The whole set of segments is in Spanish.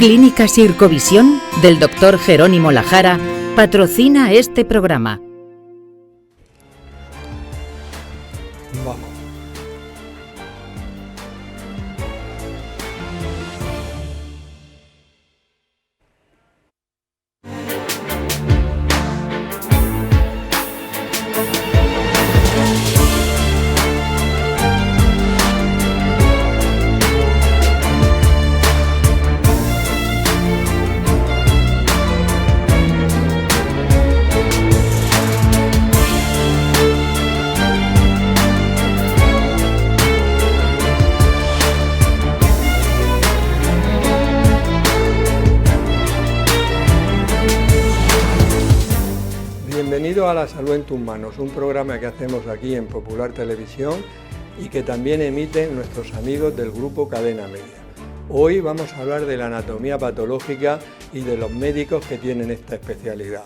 Clínica Sircovisión del Dr. Jerónimo Lajara patrocina este programa. Vamos. Bienvenido a La Salud en tus manos, un programa que hacemos aquí en Popular Televisión y que también emiten nuestros amigos del grupo Cadena Media. Hoy vamos a hablar de la anatomía patológica y de los médicos que tienen esta especialidad.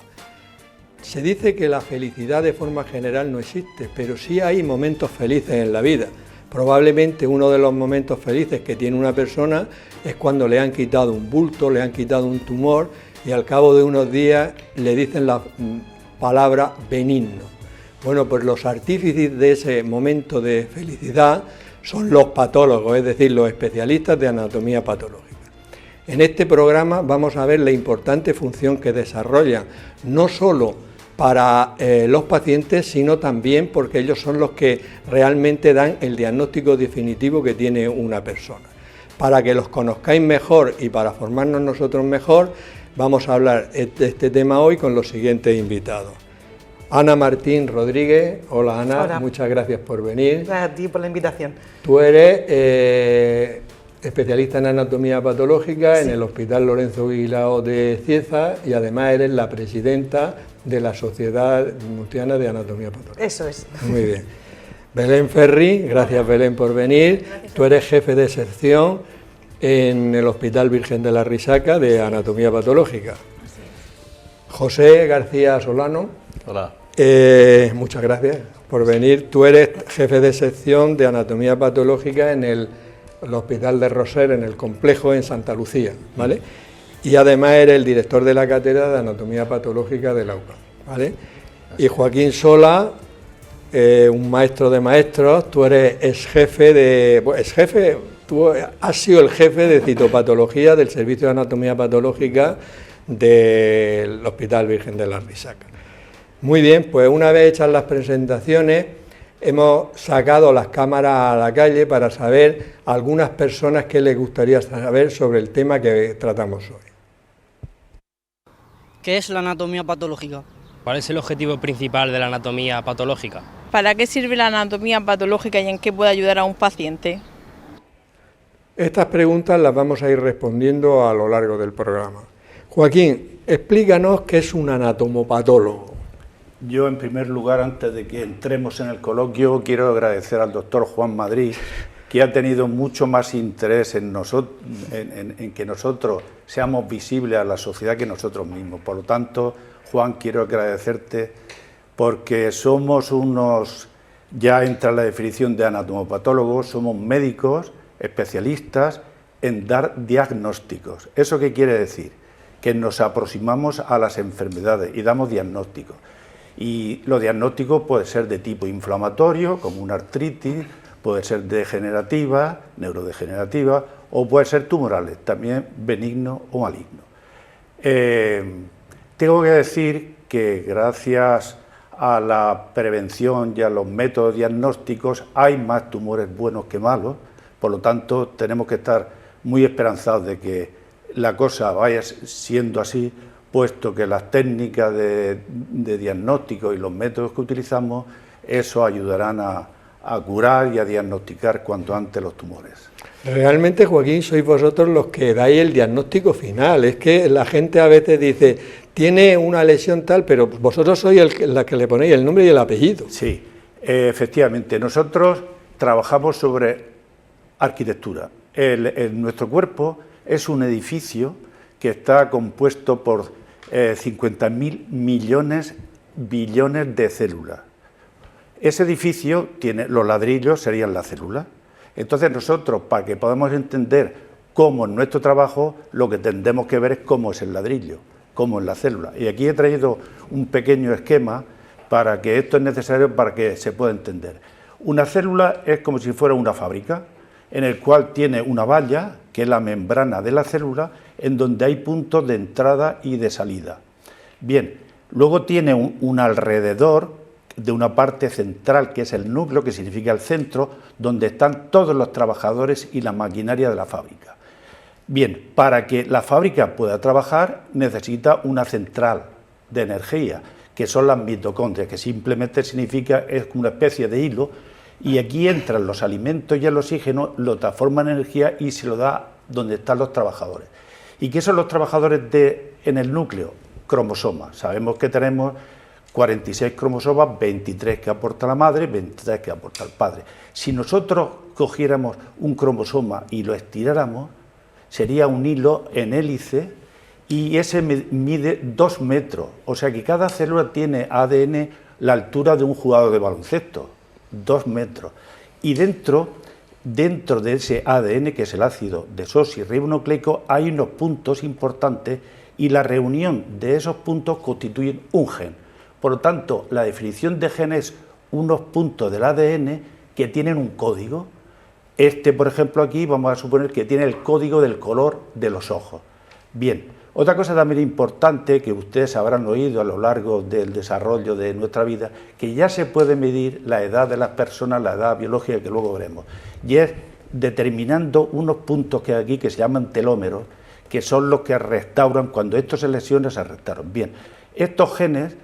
Se dice que la felicidad de forma general no existe, pero sí hay momentos felices en la vida. Probablemente uno de los momentos felices que tiene una persona es cuando le han quitado un bulto, le han quitado un tumor y al cabo de unos días le dicen la palabra benigno. Bueno, pues los artífices de ese momento de felicidad son los patólogos, es decir, los especialistas de anatomía patológica. En este programa vamos a ver la importante función que desarrollan, no solo para los pacientes, sino también porque ellos son los que realmente dan el diagnóstico definitivo que tiene una persona. Para que los conozcáis mejor y para formarnos nosotros mejor, vamos a hablar de este tema hoy con los siguientes invitados. Ana Martín Rodríguez. Hola Ana, hola. Muchas gracias por venir. Gracias a ti por la invitación. Tú eres especialista en anatomía patológica, sí, en el Hospital Lorenzo Guilao de Cieza y además eres la presidenta de la Sociedad Murciana de Anatomía Patológica. Eso es. Muy bien. Belén Ferri, gracias Belén por venir. Gracias. Tú eres jefe de sección en el Hospital Virgen de la Risaca de Anatomía Patológica. José García Solano. Hola. Muchas gracias por venir. Tú eres jefe de sección de Anatomía Patológica en el Hospital de Roser, en el complejo en Santa Lucía, ¿vale? Y además eres el director de la cátedra de Anatomía Patológica de la UCAM, ¿vale? Y Joaquín Sola, un maestro de maestros, tú eres tú has sido el jefe de citopatología del Servicio de Anatomía Patológica del Hospital Virgen de la Risaca. Muy bien, pues una vez hechas las presentaciones, hemos sacado las cámaras a la calle para saber a algunas personas que les gustaría saber sobre el tema que tratamos hoy. ¿Qué es la anatomía patológica? ¿Cuál es el objetivo principal de la anatomía patológica? ¿Para qué sirve la anatomía patológica y en qué puede ayudar a un paciente? Estas preguntas las vamos a ir respondiendo a lo largo del programa. Joaquín, explícanos qué es un anatomopatólogo. Yo, en primer lugar, antes de que entremos en el coloquio, quiero agradecer al doctor Juan Madrid, que ha tenido mucho más interés en que nosotros seamos visibles a la sociedad que nosotros mismos. Por lo tanto, Juan, quiero agradecerte porque somos unos, ya entra la definición de anatomopatólogos, somos médicos especialistas en dar diagnósticos. ¿Eso qué quiere decir? Que nos aproximamos a las enfermedades y damos diagnósticos. Y los diagnósticos pueden ser de tipo inflamatorio, como una artritis, puede ser degenerativa, neurodegenerativa, o puede ser tumorales, también benigno o maligno. Tengo que decir que gracias a la prevención y a los métodos diagnósticos hay más tumores buenos que malos, por lo tanto tenemos que estar muy esperanzados de que la cosa vaya siendo así, puesto que las técnicas de diagnóstico y los métodos que utilizamos, eso ayudarán a curar y a diagnosticar cuanto antes los tumores. Realmente, Joaquín, sois vosotros los que dais el diagnóstico final. Es que la gente a veces dice, tiene una lesión tal, pero vosotros sois la que le ponéis el nombre y el apellido. Sí, efectivamente. Nosotros trabajamos sobre arquitectura. Nuestro cuerpo es un edificio que está compuesto por 50.000 millones, billones de células. Ese edificio tiene, los ladrillos serían las células. Entonces nosotros, para que podamos entender como en nuestro trabajo lo que tendremos que ver es cómo es el ladrillo, cómo es la célula. Y aquí he traído un pequeño esquema para que esto es necesario para que se pueda entender. Una célula es como si fuera una fábrica, en el cual tiene una valla, que es la membrana de la célula, en donde hay puntos de entrada y de salida. Bien, luego tiene un alrededor de una parte central, que es el núcleo, que significa el centro, donde están todos los trabajadores y la maquinaria de la fábrica. Bien, para que la fábrica pueda trabajar necesita una central de energía, que son las mitocondrias, que simplemente significa, es una especie de hilo, y aquí entran los alimentos y el oxígeno, lo transforman en energía y se lo da donde están los trabajadores. ¿Y qué son los trabajadores en el núcleo? Cromosomas. Sabemos que tenemos 46 cromosomas, 23 que aporta la madre, 23 que aporta el padre. Si nosotros cogiéramos un cromosoma y lo estiráramos, sería un hilo en hélice y ese mide 2 metros. O sea que cada célula tiene ADN la altura de un jugador de baloncesto, 2 metros. Y dentro de ese ADN, que es el ácido desoxirribonucleico, hay unos puntos importantes y la reunión de esos puntos constituyen un gen. Por lo tanto, la definición de gen es unos puntos del ADN que tienen un código. Por ejemplo, aquí vamos a suponer que tiene el código del color de los ojos. Bien, otra cosa también importante que ustedes habrán oído a lo largo del desarrollo de nuestra vida, que ya se puede medir la edad de las personas, la edad biológica, que luego veremos, y es determinando unos puntos que hay aquí que se llaman telómeros, que son los que restauran, cuando esto se lesiona, se restauran. Bien, estos genes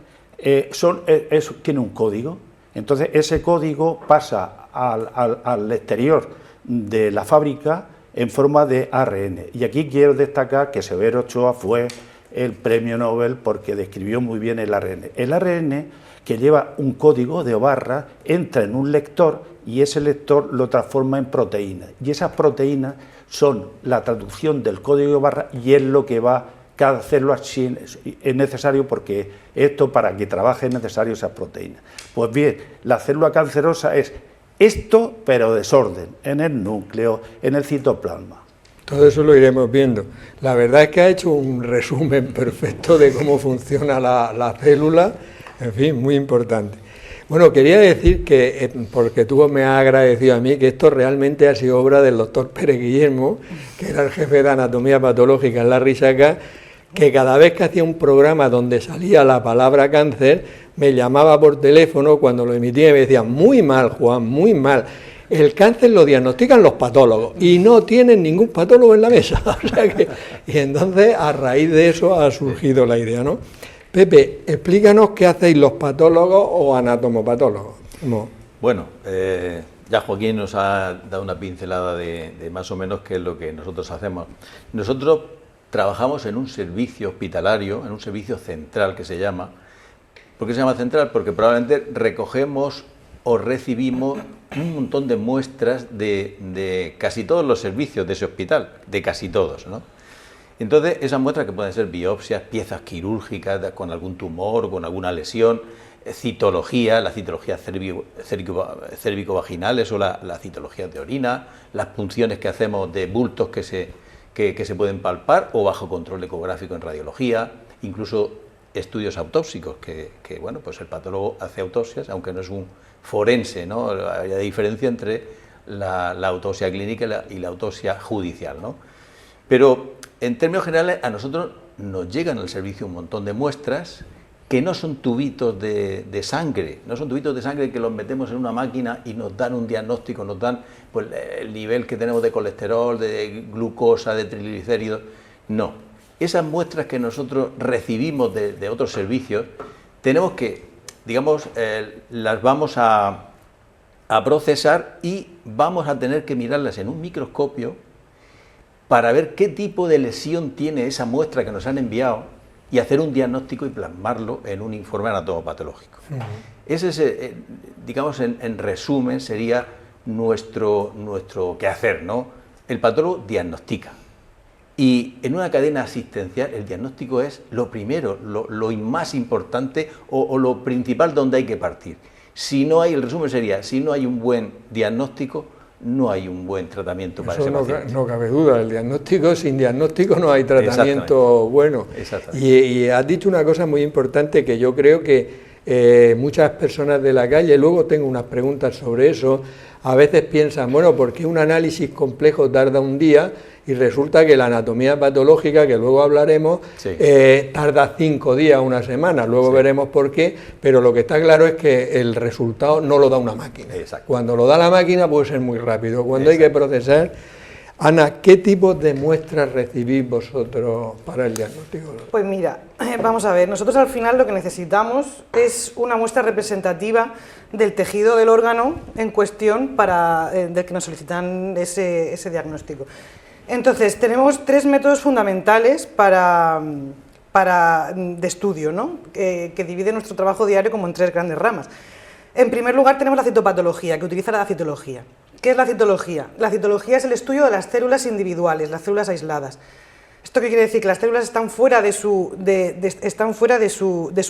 tienen un código, entonces ese código pasa al exterior de la fábrica en forma de ARN. Y aquí quiero destacar que Severo Ochoa fue el premio Nobel porque describió muy bien el ARN. El ARN, que lleva un código de barras, entra en un lector y ese lector lo transforma en proteínas. Y esas proteínas son la traducción del código de barras y es lo que va cada célula, es necesario porque esto para que trabaje es necesario esas proteínas. Pues bien, la célula cancerosa es esto, pero desorden, en el núcleo, en el citoplasma. Todo eso lo iremos viendo. La verdad es que ha hecho un resumen perfecto de cómo funciona la célula, en fin, muy importante. Bueno, quería decir que, porque tú me has agradecido a mí, que esto realmente ha sido obra del doctor Pérez Guillermo, que era el jefe de anatomía patológica en la Risaca, que cada vez que hacía un programa donde salía la palabra cáncer, me llamaba por teléfono cuando lo emitía y me decía, muy mal, Juan, muy mal. El cáncer lo diagnostican los patólogos y no tienen ningún patólogo en la mesa. O sea que, y entonces, a raíz de eso ha surgido la idea, ¿no? Pepe, explícanos qué hacéis los patólogos o anatomopatólogos. ¿Cómo? Bueno, ya Joaquín nos ha dado una pincelada de más o menos qué es lo que nosotros hacemos. Nosotros trabajamos en un servicio hospitalario, en un servicio central que se llama. ¿Por qué se llama central? Porque probablemente recogemos o recibimos un montón de muestras de casi todos los servicios de ese hospital, de casi todos, ¿no? Entonces, esas muestras que pueden ser biopsias, piezas quirúrgicas con algún tumor, con alguna lesión, citología, la citología cérvico-vaginales o la citología de orina, las punciones que hacemos de bultos que se pueden palpar o bajo control ecográfico en radiología, incluso estudios autópsicos, que bueno, pues el patólogo hace autopsias, aunque no es un forense, ¿no? Hay diferencia entre la autopsia clínica y la autopsia judicial, ¿no? Pero en términos generales a nosotros nos llegan al servicio un montón de muestras que no son tubitos de sangre, no son tubitos de sangre que los metemos en una máquina y nos dan un diagnóstico, nos dan pues, el nivel que tenemos de colesterol, de glucosa, de triglicéridos, no. Esas muestras que nosotros recibimos de otros servicios, tenemos que, digamos, las vamos a procesar y vamos a tener que mirarlas en un microscopio para ver qué tipo de lesión tiene esa muestra que nos han enviado y hacer un diagnóstico y plasmarlo en un informe anatomopatológico. Ese es, digamos, en resumen, sería nuestro quehacer, ¿no? El patólogo diagnostica. Y en una cadena asistencial el diagnóstico es lo primero, lo más importante o lo principal donde hay que partir. Si no hay, el resumen sería, si no hay un buen diagnóstico, no hay un buen tratamiento para ese paciente. No cabe duda, sin diagnóstico no hay tratamiento bueno. Y has dicho una cosa muy importante que yo creo que muchas personas de la calle, luego tengo unas preguntas sobre eso, a veces piensan, bueno, ¿por qué un análisis complejo tarda un día? Y resulta que la anatomía patológica, que luego hablaremos, tarda 5 días, una semana, luego veremos por qué, pero lo que está claro es que el resultado no lo da una máquina. Cuando lo da la máquina puede ser muy rápido, cuando hay que procesar. Ana, ¿qué tipo de muestras recibís vosotros para el diagnóstico? Pues mira, vamos a ver, nosotros al final lo que necesitamos es una muestra representativa del tejido del órgano en cuestión del que nos solicitan ese diagnóstico. Entonces, tenemos 3 métodos fundamentales de estudio, ¿no? que divide nuestro trabajo diario como en 3 grandes ramas. En primer lugar tenemos la citopatología, que utiliza la citología. ¿Qué es la citología? La citología es el estudio de las células individuales, las células aisladas. ¿Esto qué quiere decir? Que las células están fuera de su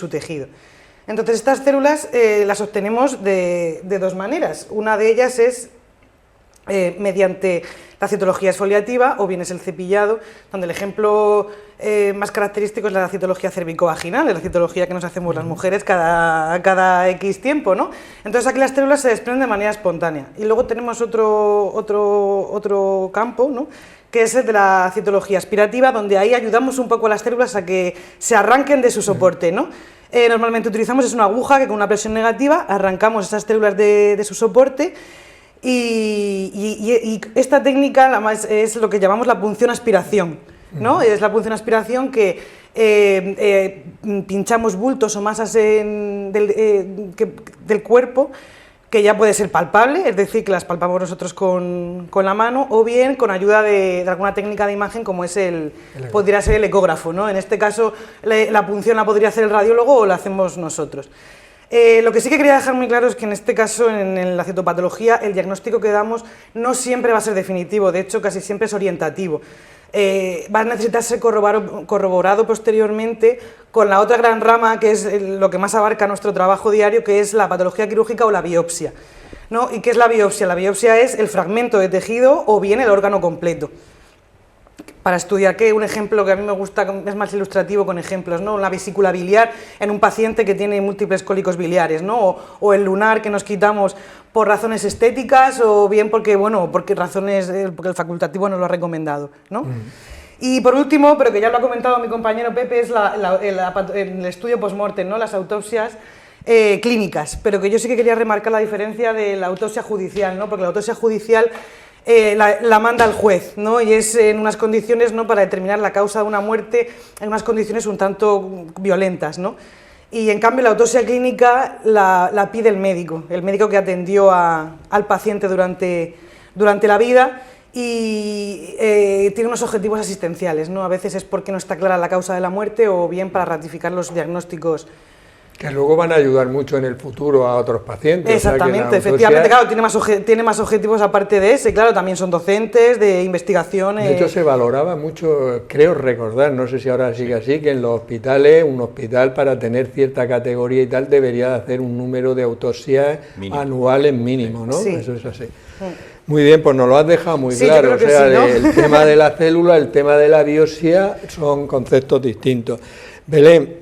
tejido. Entonces, estas células las obtenemos de 2 maneras. Una de ellas es mediante la citología exfoliativa o bien es el cepillado, donde el ejemplo más característico es la citología cervicovaginal, la citología que nos hacemos las mujeres cada X tiempo, ¿no? Entonces aquí las células se desprenden de manera espontánea. Y luego tenemos otro campo, ¿no?, que es el de la citología aspirativa, donde ahí ayudamos un poco a las células a que se arranquen de su soporte, ¿no? Normalmente utilizamos una aguja que con una presión negativa arrancamos esas células de su soporte. Y esta técnica es lo que llamamos la punción aspiración, ¿no? Es la punción aspiración que pinchamos bultos o masas del cuerpo que ya puede ser palpable, es decir, que las palpamos nosotros con la mano, o bien con ayuda de alguna técnica de imagen como es podría ser el ecógrafo, ¿no? En este caso la punción la podría hacer el radiólogo o la hacemos nosotros. Lo que sí que quería dejar muy claro es que en este caso, en la citopatología, el diagnóstico que damos no siempre va a ser definitivo, de hecho casi siempre es orientativo. Va a necesitar ser corroborado posteriormente con la otra gran rama, que es lo que más abarca nuestro trabajo diario, que es la patología quirúrgica o la biopsia, ¿no? ¿Y qué es la biopsia? La biopsia es el fragmento de tejido o bien el órgano completo. Para estudiar, que un ejemplo que a mí me gusta, es más ilustrativo con ejemplos, ¿no? La vesícula biliar en un paciente que tiene múltiples cólicos biliares, ¿no? O el lunar que nos quitamos por razones estéticas o bien porque el facultativo nos lo ha recomendado, ¿no? Y por último, pero que ya lo ha comentado mi compañero Pepe, es el estudio post-mortem, ¿no? Las autopsias clínicas, pero que yo sí que quería remarcar la diferencia de la autopsia judicial, ¿no? Porque la autopsia judicial la manda el juez, ¿no? Y es en unas condiciones, ¿no?, para determinar la causa de una muerte, en unas condiciones un tanto violentas, ¿no? Y en cambio la autopsia clínica la pide el médico que atendió al paciente durante la vida y tiene unos objetivos asistenciales, ¿no? A veces es porque no está clara la causa de la muerte o bien para ratificar los diagnósticos. Que luego van a ayudar mucho en el futuro a otros pacientes. Exactamente, o sea, efectivamente, claro, tiene más objetivos aparte de ese, claro, también son docentes de investigación. De hecho, se valoraba mucho, creo recordar, no sé si ahora sigue así, que en los hospitales, un hospital para tener cierta categoría y tal, debería hacer un número de autopsias anuales mínimo, ¿no? Sí. Eso es así. Muy bien, pues nos lo has dejado muy claro, o sea, sí, ¿no? El tema de la célula, el tema de la biopsia son conceptos distintos. Belén,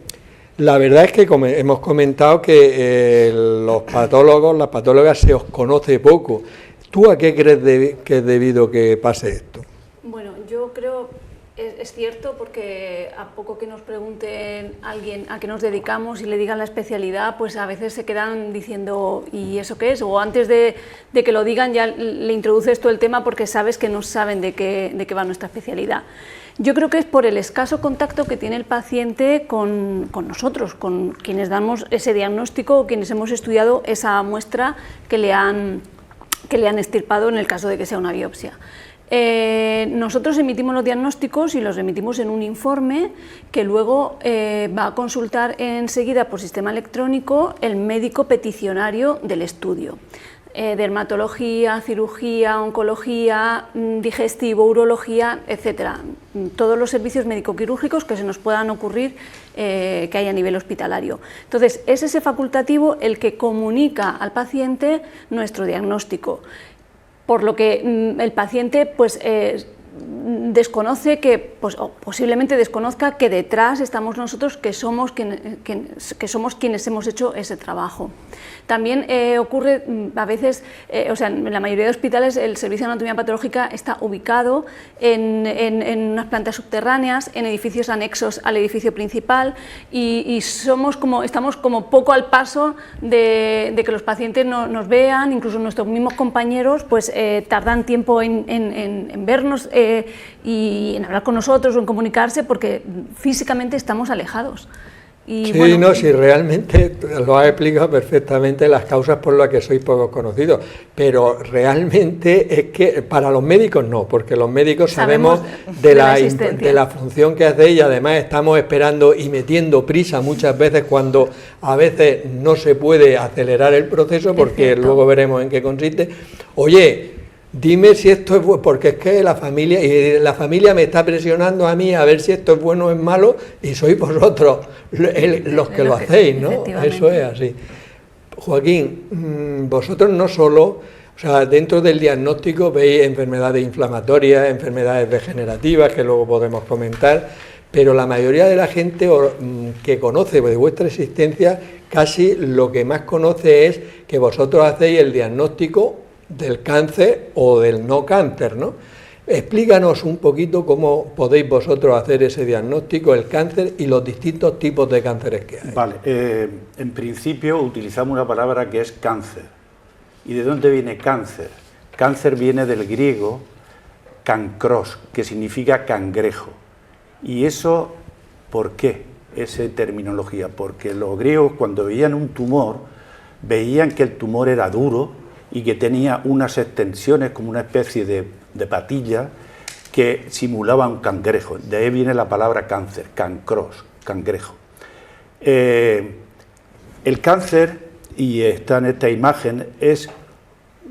la verdad es que hemos comentado que los patólogos, las patólogas se os conoce poco. ¿Tú a qué crees que es debido que pase esto? Bueno, yo creo, es cierto, porque a poco que nos pregunten alguien a qué nos dedicamos y le digan la especialidad, pues a veces se quedan diciendo ¿y eso qué es? O antes de que lo digan ya le introduces tú el tema porque sabes que no saben de qué va nuestra especialidad. Yo creo que es por el escaso contacto que tiene el paciente con nosotros, con quienes damos ese diagnóstico o quienes hemos estudiado esa muestra que le han extirpado en el caso de que sea una biopsia. Nosotros emitimos los diagnósticos y los emitimos en un informe que luego va a consultar enseguida por sistema electrónico el médico peticionario del estudio. Dermatología, cirugía, oncología, digestivo, urología, etcétera. Todos los servicios médico-quirúrgicos que se nos puedan ocurrir que hay a nivel hospitalario. Entonces, es ese facultativo el que comunica al paciente nuestro diagnóstico. por lo que el paciente pues desconoce que, pues, o posiblemente desconozca que detrás estamos nosotros, que somos quienes hemos hecho ese trabajo. También ocurre a veces, o sea, en la mayoría de hospitales el servicio de anatomía patológica está ubicado en unas plantas subterráneas, en edificios anexos al edificio principal, y estamos como poco al paso de que los pacientes nos vean. Incluso nuestros mismos compañeros pues tardan tiempo en vernos y en hablar con nosotros o en comunicarse, porque físicamente estamos alejados. Y, sí, bueno, no, si realmente lo has explicado perfectamente las causas por las que sois poco conocidos, pero realmente es que para los médicos no, porque los médicos sabemos de la función que hacéis, y además estamos esperando y metiendo prisa muchas veces cuando a veces no se puede acelerar el proceso, porque luego veremos en qué consiste. Oye, dime si esto es bueno, porque es que la familia me está presionando a mí a ver si esto es bueno o es malo, y sois vosotros los que lo hacéis, ¿no? Eso es así. Joaquín, vosotros no solo, o sea, dentro del diagnóstico veis enfermedades inflamatorias, enfermedades degenerativas, que luego podemos comentar, pero la mayoría de la gente que conoce de vuestra existencia, casi lo que más conoce es que vosotros hacéis el diagnóstico del cáncer o del no cáncer, ¿no? Explícanos un poquito cómo podéis vosotros hacer ese diagnóstico, el cáncer y los distintos tipos de cánceres que hay. Vale, en principio utilizamos una palabra que es cáncer. ¿Y de dónde viene cáncer? Cáncer viene del griego cancros, que significa cangrejo. ¿Y eso por qué? Esa terminología, porque los griegos, cuando veían un tumor, veían que el tumor era duro y que tenía unas extensiones como una especie de patilla que simulaba un cangrejo. De ahí viene la palabra cáncer, cancros, cangrejo. El cáncer, y está en esta imagen, es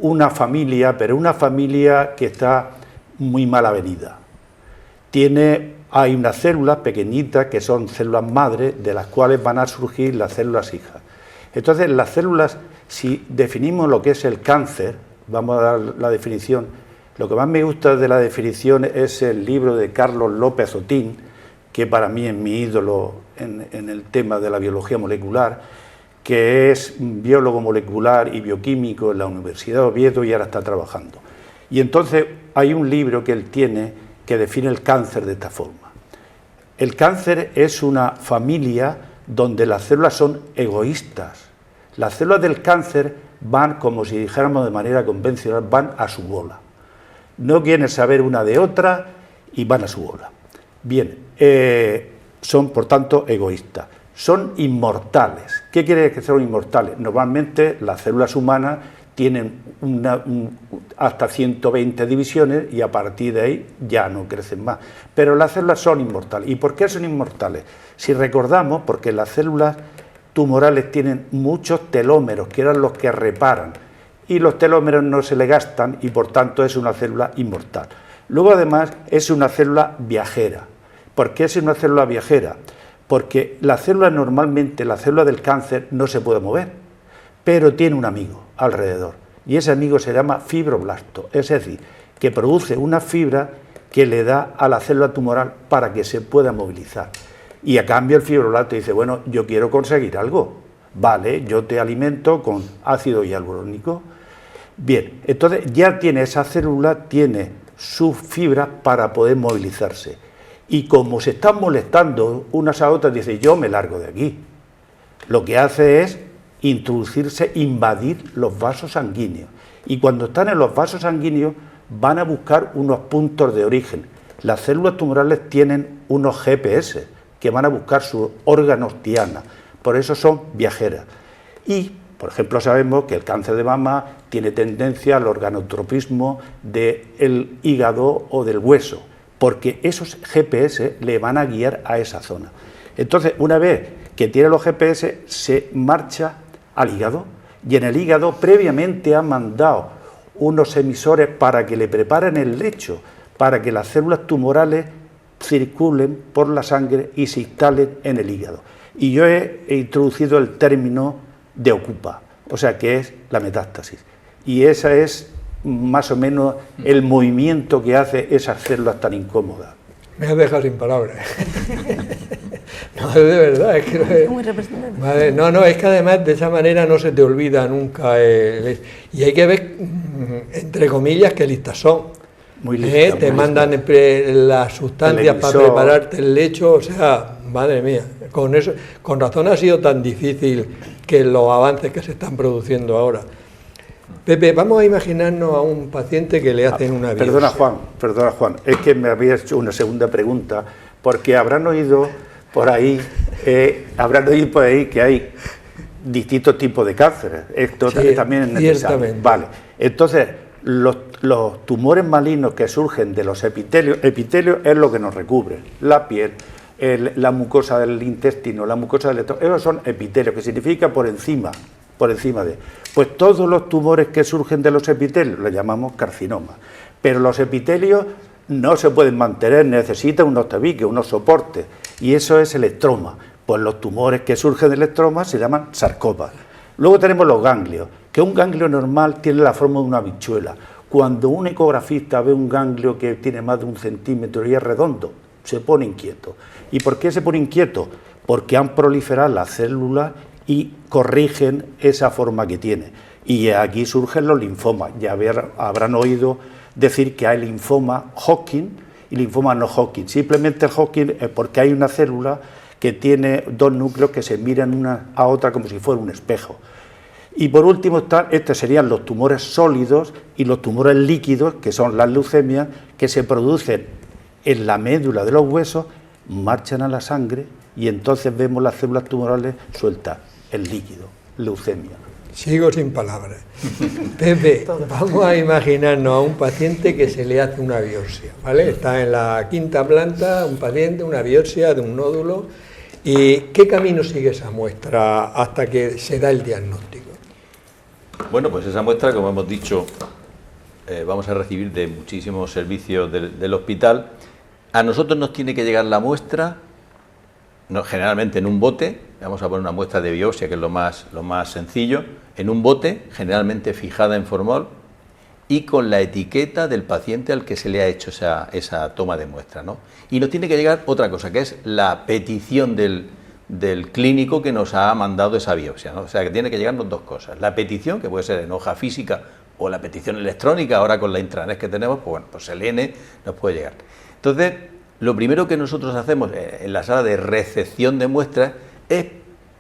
una familia, pero una familia que está muy mal avenida. Hay unas células pequeñitas que son células madre, de las cuales van a surgir las células hijas. Entonces, las células, si definimos lo que es el cáncer, vamos a dar la definición. Lo que más me gusta de la definición es el libro de Carlos López Otín, que para mí es mi ídolo en el tema de la biología molecular, que es biólogo molecular y bioquímico en la Universidad de Oviedo y ahora está trabajando. Y entonces hay un libro que él tiene que define el cáncer de esta forma. El cáncer es una familia donde las células son egoístas. Las células del cáncer van, como si dijéramos de manera convencional, van a su bola. No quieren saber una de otra y van a su bola. Bien, son por tanto egoístas. Son inmortales. ¿Qué quiere decir que son inmortales? Normalmente las células humanas tienen hasta 120 divisiones y a partir de ahí ya no crecen más. Pero las células son inmortales. ¿Y por qué son inmortales? Si recordamos, porque las células tumorales tienen muchos telómeros, que eran los que reparan, y los telómeros no se le gastan y por tanto es una célula inmortal. Luego además es una célula viajera. ¿Por qué es una célula viajera? Porque la célula normalmente, la célula del cáncer, no se puede mover, pero tiene un amigo alrededor, y ese amigo se llama fibroblasto, es decir, que produce una fibra que le da a la célula tumoral para que se pueda movilizar. Y a cambio el fibroblasto dice, bueno, yo quiero conseguir algo, vale, yo te alimento con ácido hialurónico. Bien, entonces ya tiene esa célula, tiene sus fibras para poder movilizarse. Y como se están molestando unas a otras, dice, yo me largo de aquí. Lo que hace es introducirse, invadir los vasos sanguíneos. Y cuando están en los vasos sanguíneos van a buscar unos puntos de origen. Las células tumorales tienen unos GPS que van a buscar sus órganos diana, por eso son viajeras. Y, por ejemplo, sabemos que el cáncer de mama tiene tendencia al organotropismo del hígado o del hueso, porque esos GPS le van a guiar a esa zona. Entonces, una vez que tiene los GPS, se marcha al hígado, y en el hígado previamente ha mandado unos emisores para que le preparen el lecho, para que las células tumorales circulen por la sangre y se instalen en el hígado. Y yo he introducido el término de ocupa, o sea que es la metástasis. Y esa es más o menos el movimiento que hace esas células tan incómodas? Me has dejado sin palabras. No, de verdad, es que... Muy representativo. Vale, no, es que además de esa manera no se te olvida nunca. Y hay que ver, entre comillas, qué listas son. Muy listas, te muy mandan las sustancias para Televisor. prepararte el lecho, o sea, madre mía, con eso, con razón ha sido tan difícil que los avances que se están produciendo ahora. Pepe, vamos a imaginarnos a un paciente que le hacen una biopsia. Perdona Juan, es que me había hecho una segunda pregunta, porque habrán oído por ahí que hay distintos tipos de cánceres. Esto Sí, también es necesario. ciertamente. Vale, entonces los tumores malignos que surgen de los epitelios es lo que nos recubre, la piel, la mucosa del intestino, la mucosa del estómago, esos son epitelios, que significa por encima de. Pues todos los tumores que surgen de los epitelios los llamamos carcinomas, pero los epitelios no se pueden mantener, necesitan unos tabiques, unos soportes, y eso es el estroma. Pues los tumores que surgen del estroma se llaman sarcomas. Luego tenemos los ganglios, que un ganglio normal tiene la forma de una habichuela. Cuando un ecografista ve un ganglio que tiene más de 1 centímetro y es redondo, se pone inquieto. ¿Y por qué se pone inquieto? Porque han proliferado las células y corrigen esa forma que tiene. Y aquí surgen los linfomas. Ya habrán oído decir que hay linfoma Hodgkin y linfoma no Hodgkin. Simplemente el Hodgkin es porque hay una célula que tiene 2 núcleos que se miran una a otra como si fuera un espejo. Y por último estos serían los tumores sólidos y los tumores líquidos, que son las leucemias, que se producen en la médula de los huesos, marchan a la sangre y entonces vemos las células tumorales sueltas, el líquido, leucemia. Sigo sin palabras. Pepe, vamos a imaginarnos a un paciente que se le hace una biopsia, ¿vale? Está en la 5ª planta, un paciente, una biopsia de un nódulo. ¿Y qué camino sigue esa muestra hasta que se da el diagnóstico? Bueno, pues esa muestra, como hemos dicho, vamos a recibir de muchísimos servicios del hospital. A nosotros nos tiene que llegar la muestra, generalmente en un bote. Vamos a poner una muestra de biopsia, que es lo más sencillo, en un bote, generalmente fijada en formol, y con la etiqueta del paciente al que se le ha hecho esa toma de muestra, ¿no? Y nos tiene que llegar otra cosa, que es la petición del clínico que nos ha mandado esa biopsia, ¿no? O sea, que tiene que llegarnos 2 cosas. La petición, que puede ser en hoja física, o la petición electrónica, ahora con la intranet que tenemos, pues bueno, pues el N nos puede llegar. Entonces, lo primero que nosotros hacemos en la sala de recepción de muestras es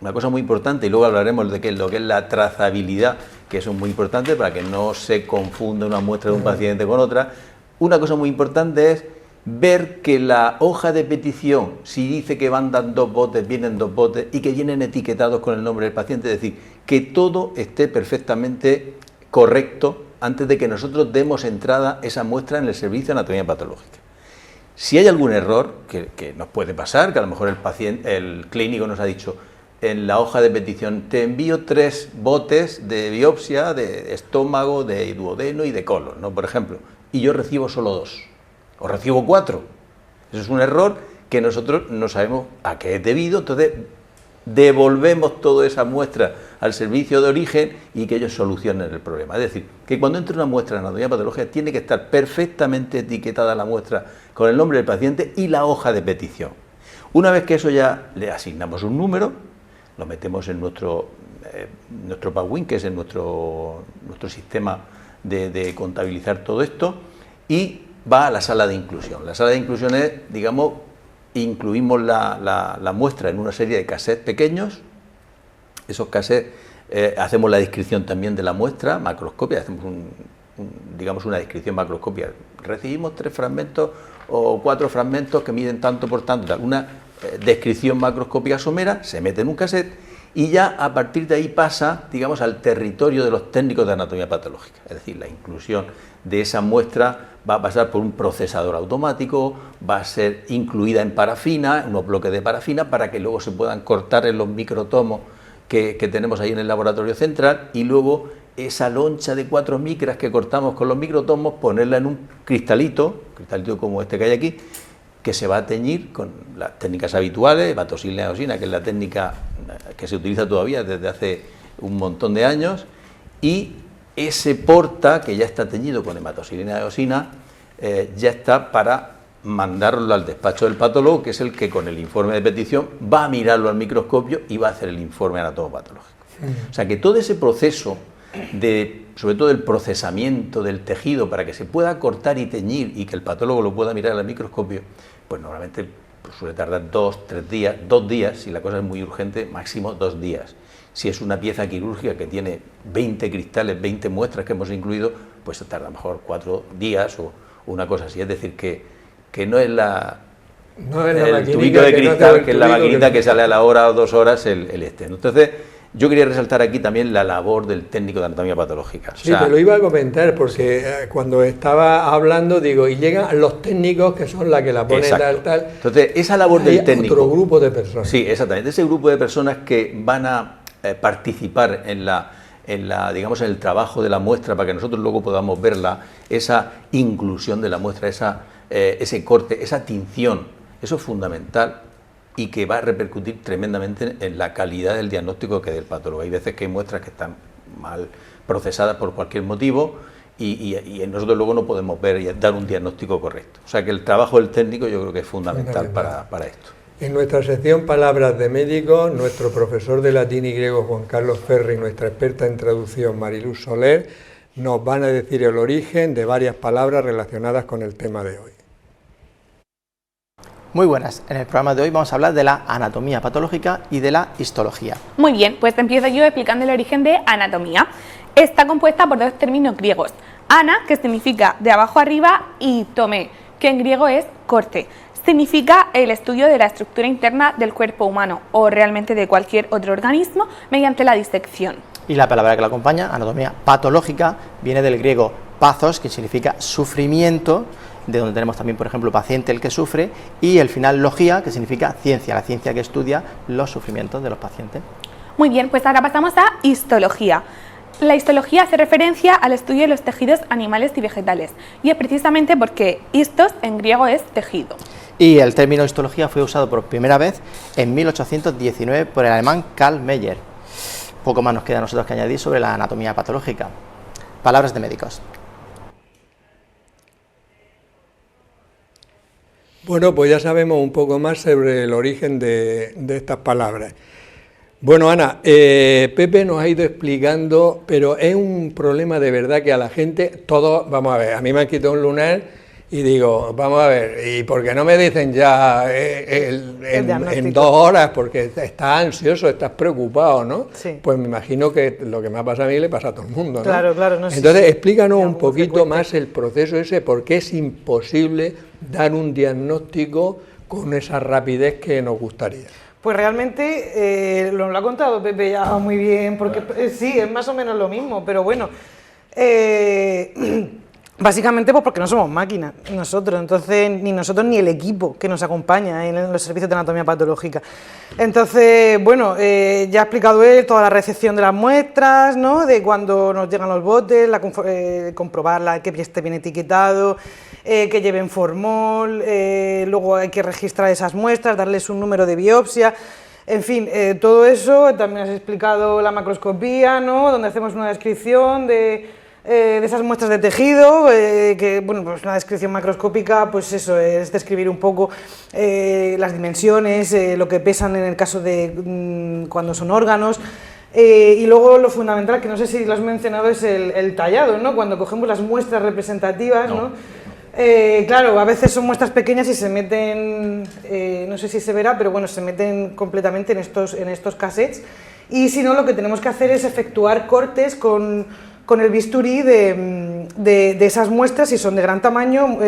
una cosa muy importante, y luego hablaremos de lo que es la trazabilidad, que eso es muy importante para que no se confunda una muestra de un paciente con otra. Una cosa muy importante es ver que la hoja de petición, si dice que mandan 2 botes, vienen 2 botes y que vienen etiquetados con el nombre del paciente, es decir, que todo esté perfectamente correcto antes de que nosotros demos entrada a esa muestra en el servicio de anatomía patológica. Si hay algún error, que nos puede pasar, que a lo mejor el clínico nos ha dicho en la hoja de petición, te envío 3 botes de biopsia de estómago, de duodeno y de colon, ¿no? Por ejemplo, y yo recibo solo 2, o recibo 4. Eso es un error que nosotros no sabemos a qué es debido, entonces devolvemos toda esa muestra al servicio de origen y que ellos solucionen el problema. Es decir, que cuando entre una muestra de anatomía patológica tiene que estar perfectamente etiquetada la muestra con el nombre del paciente y la hoja de petición. Una vez que eso ya le asignamos un número, lo metemos en nuestro PAWIN, que es en nuestro sistema de contabilizar todo esto, y va a la sala de inclusión. La sala de inclusión es, digamos, incluimos la muestra en una serie de cassettes pequeños. Esos cassettes hacemos la descripción también de la muestra, macroscopia, hacemos digamos una descripción macroscópica. Recibimos 3 fragmentos o 4 fragmentos que miden tanto por tanto, tal. Una descripción macroscópica somera, se mete en un cassette y ya a partir de ahí pasa, digamos, al territorio de los técnicos de anatomía patológica. Es decir, la inclusión de esa muestra va a pasar por un procesador automático, va a ser incluida en parafina, unos bloques de parafina, para que luego se puedan cortar en los microtomos que tenemos ahí en el laboratorio central, y luego esa loncha de 4 micras que cortamos con los microtomos, ponerla en un cristalito como este que hay aquí, que se va a teñir con las técnicas habituales, hepatosilina eosina, que es la técnica que se utiliza todavía desde hace un montón de años, y ese porta, que ya está teñido con hematoxilina eosina, ya está para mandarlo al despacho del patólogo, que es el que con el informe de petición va a mirarlo al microscopio y va a hacer el informe anatomopatológico. O sea que todo ese proceso, sobre todo el procesamiento del tejido para que se pueda cortar y teñir y que el patólogo lo pueda mirar al microscopio, pues normalmente suele tardar 2 días, 2 días, si la cosa es muy urgente, máximo 2 días. Si es una pieza quirúrgica que tiene 20 cristales, 20 muestras que hemos incluido, pues tarda a lo mejor 4 días o una cosa así. Es decir, que no es el tubito de cristal, que es la maquinita que sale a la hora o 2 horas el estén. Entonces, yo quería resaltar aquí también la labor del técnico de anatomía patológica. Sí, te lo iba a comentar, porque cuando estaba hablando, digo, y llegan los técnicos que son la que la ponen tal. Entonces, esa labor del técnico... otro grupo de personas. Sí, exactamente. Ese grupo de personas que van a participar en digamos, en el trabajo de la muestra para que nosotros luego podamos verla, esa inclusión de la muestra, ese corte, esa tinción, eso es fundamental y que va a repercutir tremendamente en la calidad del diagnóstico que dé el patólogo. Hay veces que hay muestras que están mal procesadas por cualquier motivo y nosotros luego no podemos ver y dar un diagnóstico correcto. O sea que el trabajo del técnico yo creo que es fundamental para esto. En nuestra sección Palabras de Médicos, nuestro profesor de latín y griego Juan Carlos Ferri y nuestra experta en traducción Mariluz Soler nos van a decir el origen de varias palabras relacionadas con el tema de hoy. Muy buenas, en el programa de hoy vamos a hablar de la anatomía patológica y de la histología. Muy bien, pues te empiezo yo explicando el origen de anatomía. Está compuesta por 2 términos griegos, ana, que significa de abajo arriba, y tomé, que en griego es corte. Significa el estudio de la estructura interna del cuerpo humano o realmente de cualquier otro organismo mediante la disección. Y la palabra que la acompaña, anatomía patológica, viene del griego pathos, que significa sufrimiento, de donde tenemos también, por ejemplo, paciente, el que sufre, y el final logía, que significa ciencia, la ciencia que estudia los sufrimientos de los pacientes. Muy bien, pues ahora pasamos a histología. La histología hace referencia al estudio de los tejidos animales y vegetales, y es precisamente porque histos en griego es tejido. Y el término histología fue usado por primera vez en 1819 por el alemán Karl Meyer. Poco más nos queda a nosotros que añadir sobre la anatomía patológica. Palabras de médicos. Bueno, pues ya sabemos un poco más sobre el origen de estas palabras. Bueno, Ana, Pepe nos ha ido explicando, pero es un problema de verdad que a la gente, todos, vamos a ver, a mí me han quitado un lunar y digo, vamos a ver, ¿y por qué no me dicen ya en 2 horas? Porque estás ansioso, estás preocupado, ¿no? Sí. Pues me imagino que lo que me ha pasado a mí le pasa a todo el mundo, ¿no? Claro, claro. No, entonces, sí, explícanos un poquito frecuente. más el proceso ese, porque es imposible dar un diagnóstico con esa rapidez que nos gustaría. Pues realmente lo ha contado Pepe ya muy bien, porque sí, es más o menos lo mismo, pero bueno, básicamente pues porque no somos máquinas nosotros, entonces ni nosotros ni el equipo que nos acompaña en los servicios de anatomía patológica. Entonces, bueno, ya ha explicado él toda la recepción de las muestras, ¿no? De cuando nos llegan los botes, comprobar que esté bien etiquetado, que lleven formol, luego hay que registrar esas muestras, darles un número de biopsia. En fin, todo eso. También has explicado la macroscopía, ¿no? Donde hacemos una descripción de esas muestras de tejido, que, bueno, pues una descripción macroscópica, pues eso, es describir un poco las dimensiones, lo que pesan en el caso de cuando son órganos. Y luego lo fundamental, que no sé si lo has mencionado, es el tallado, ¿no? Cuando cogemos las muestras representativas, ¿no? Claro, a veces son muestras pequeñas y se meten, no sé si se verá, pero bueno, se meten completamente en estos cassettes. Y si no, lo que tenemos que hacer es efectuar cortes con el bisturí de esas muestras, si son de gran tamaño,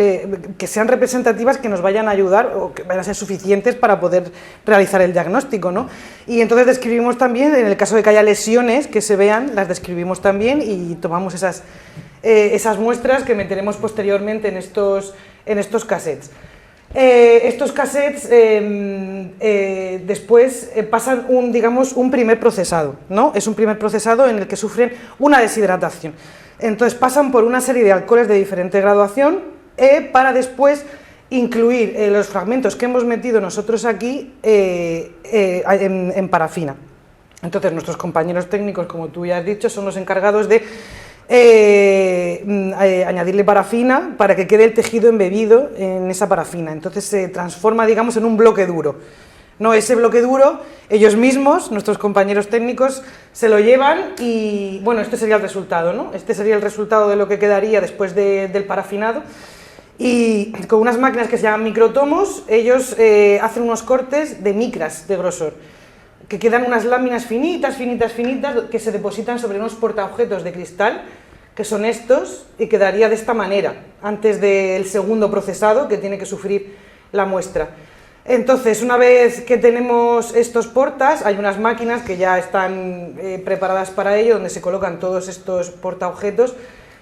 que sean representativas, que nos vayan a ayudar o que vayan a ser suficientes para poder realizar el diagnóstico, ¿no? Y entonces describimos también, en el caso de que haya lesiones que se vean, las describimos también y tomamos esas muestras que meteremos posteriormente en estos cassettes. Estos cassettes después pasan un primer procesado, ¿no? Es un primer procesado en el que sufren una deshidratación. Entonces pasan por una serie de alcoholes de diferente graduación para después incluir los fragmentos que hemos metido nosotros aquí en parafina. Entonces nuestros compañeros técnicos, como tú ya has dicho, son los encargados de añadirle parafina para que quede el tejido embebido en esa parafina. Entonces se transforma, digamos, en un bloque duro. No, ese bloque duro, ellos mismos, nuestros compañeros técnicos, se lo llevan y, bueno, este sería el resultado, ¿no? Este sería el resultado de lo que quedaría después del parafinado. Y con unas máquinas que se llaman microtomos, ellos hacen unos cortes de micras de grosor, que quedan unas láminas finitas, finitas, finitas, que se depositan sobre unos portaobjetos de cristal, que son estos, y quedaría de esta manera, antes del segundo procesado que tiene que sufrir la muestra. Entonces, una vez que tenemos estos portas, hay unas máquinas que ya están preparadas para ello, donde se colocan todos estos portaobjetos,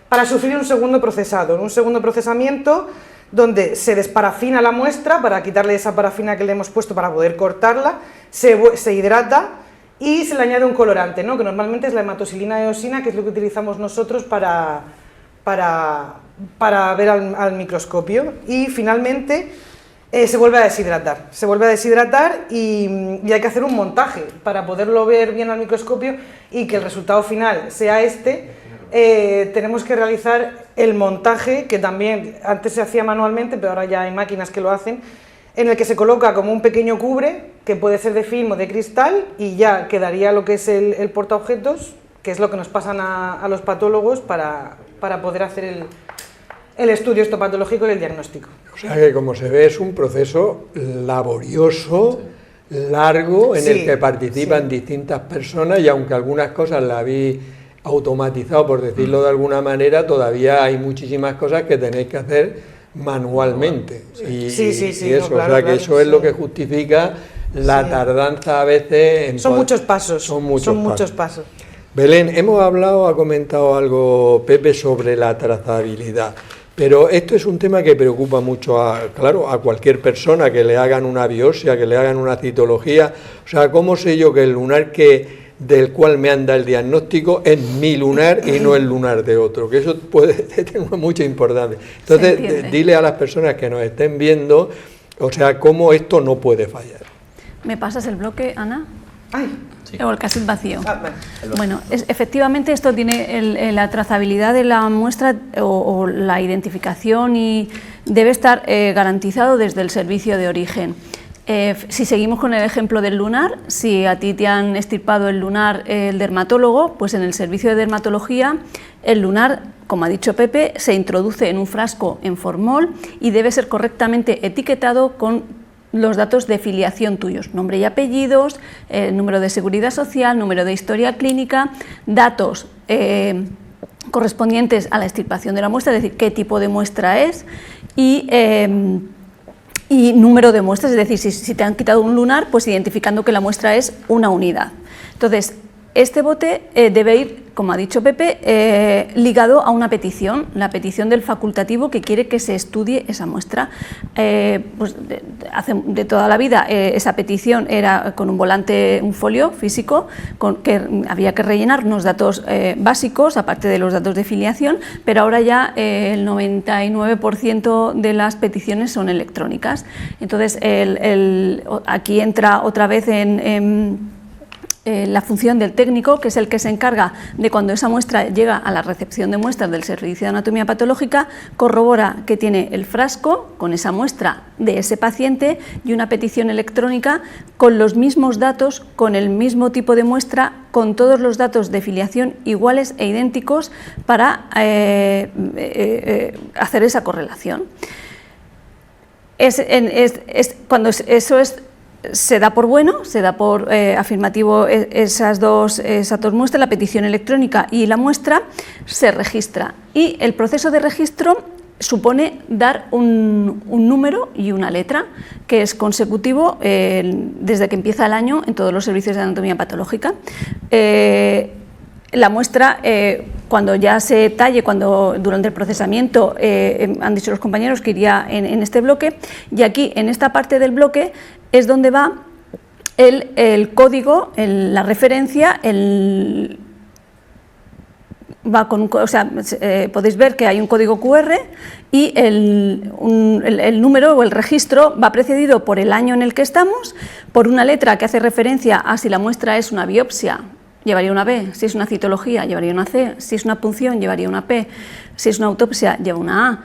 para sufrir un segundo procesado, un segundo procesamiento donde se desparafina la muestra para quitarle esa parafina que le hemos puesto para poder cortarla, se hidrata y se le añade un colorante, ¿no? Que normalmente es la hematoxilina eosina, que es lo que utilizamos nosotros para ver al microscopio, y finalmente se vuelve a deshidratar y hay que hacer un montaje para poderlo ver bien al microscopio y que el resultado final sea este. Tenemos que realizar el montaje, que también antes se hacía manualmente, pero ahora ya hay máquinas que lo hacen, en el que se coloca como un pequeño cubre, que puede ser de film o de cristal, y ya quedaría lo que es el portaobjetos, que es lo que nos pasan a los patólogos para poder hacer el estudio histopatológico y el diagnóstico. O sea que, como se ve, es un proceso laborioso, largo, en el que participan distintas personas, y aunque algunas cosas las habéis automatizado, por decirlo de alguna manera, todavía hay muchísimas cosas que tenéis que hacer manualmente. Y eso, claro, o sea que eso es lo que justifica la tardanza a veces. Son muchos pasos. Belén, ha comentado algo Pepe sobre la trazabilidad, pero esto es un tema que preocupa mucho a cualquier persona, que le hagan una biopsia, que le hagan una citología. O sea, ¿cómo sé yo que el lunar del cual me han dado el diagnóstico es mi lunar y no el lunar de otro? Que eso puede tener mucha importancia. Entonces, dile a las personas que nos estén viendo, o sea, cómo esto no puede fallar. ¿Me pasas el bloque, Ana? Sí. O el cassette vacío. Bueno, efectivamente esto tiene la trazabilidad de la muestra o la identificación, y debe estar garantizado desde el servicio de origen. Si seguimos con el ejemplo del lunar, si a ti te han extirpado el lunar el dermatólogo, pues en el servicio de dermatología el lunar, como ha dicho Pepe, se introduce en un frasco en formol y debe ser correctamente etiquetado con los datos de filiación tuyos, nombre y apellidos, número de seguridad social, número de historia clínica, datos correspondientes a la extirpación de la muestra, es decir, qué tipo de muestra es, y número de muestras, es decir, si te han quitado un lunar, pues identificando que la muestra es una unidad. Entonces, este bote debe ir, como ha dicho Pepe, ligado a una petición, la petición del facultativo que quiere que se estudie esa muestra. Pues de toda la vida esa petición era con un volante, un folio físico, que había que rellenar unos datos básicos, aparte de los datos de filiación, pero ahora ya el 99% de las peticiones son electrónicas. Entonces, aquí entra otra vez en la función del técnico, que es el que se encarga de, cuando esa muestra llega a la recepción de muestras del Servicio de Anatomía Patológica, corrobora que tiene el frasco con esa muestra de ese paciente y una petición electrónica con los mismos datos, con el mismo tipo de muestra, con todos los datos de filiación iguales e idénticos para hacer esa correlación. Cuando eso se da por bueno, se da por afirmativo esas dos muestras, la petición electrónica y la muestra, se registra, y el proceso de registro supone dar un número y una letra, que es consecutivo desde que empieza el año en todos los servicios de anatomía patológica. La muestra, cuando ya se talle, durante el procesamiento, han dicho los compañeros que iría en este bloque, y aquí en esta parte del bloque es donde va el código, la referencia, podéis ver que hay un código QR y el número o el registro va precedido por el año en el que estamos, por una letra que hace referencia a si la muestra es una biopsia llevaría una B, si es una citología llevaría una C, si es una punción llevaría una P, si es una autopsia lleva una A,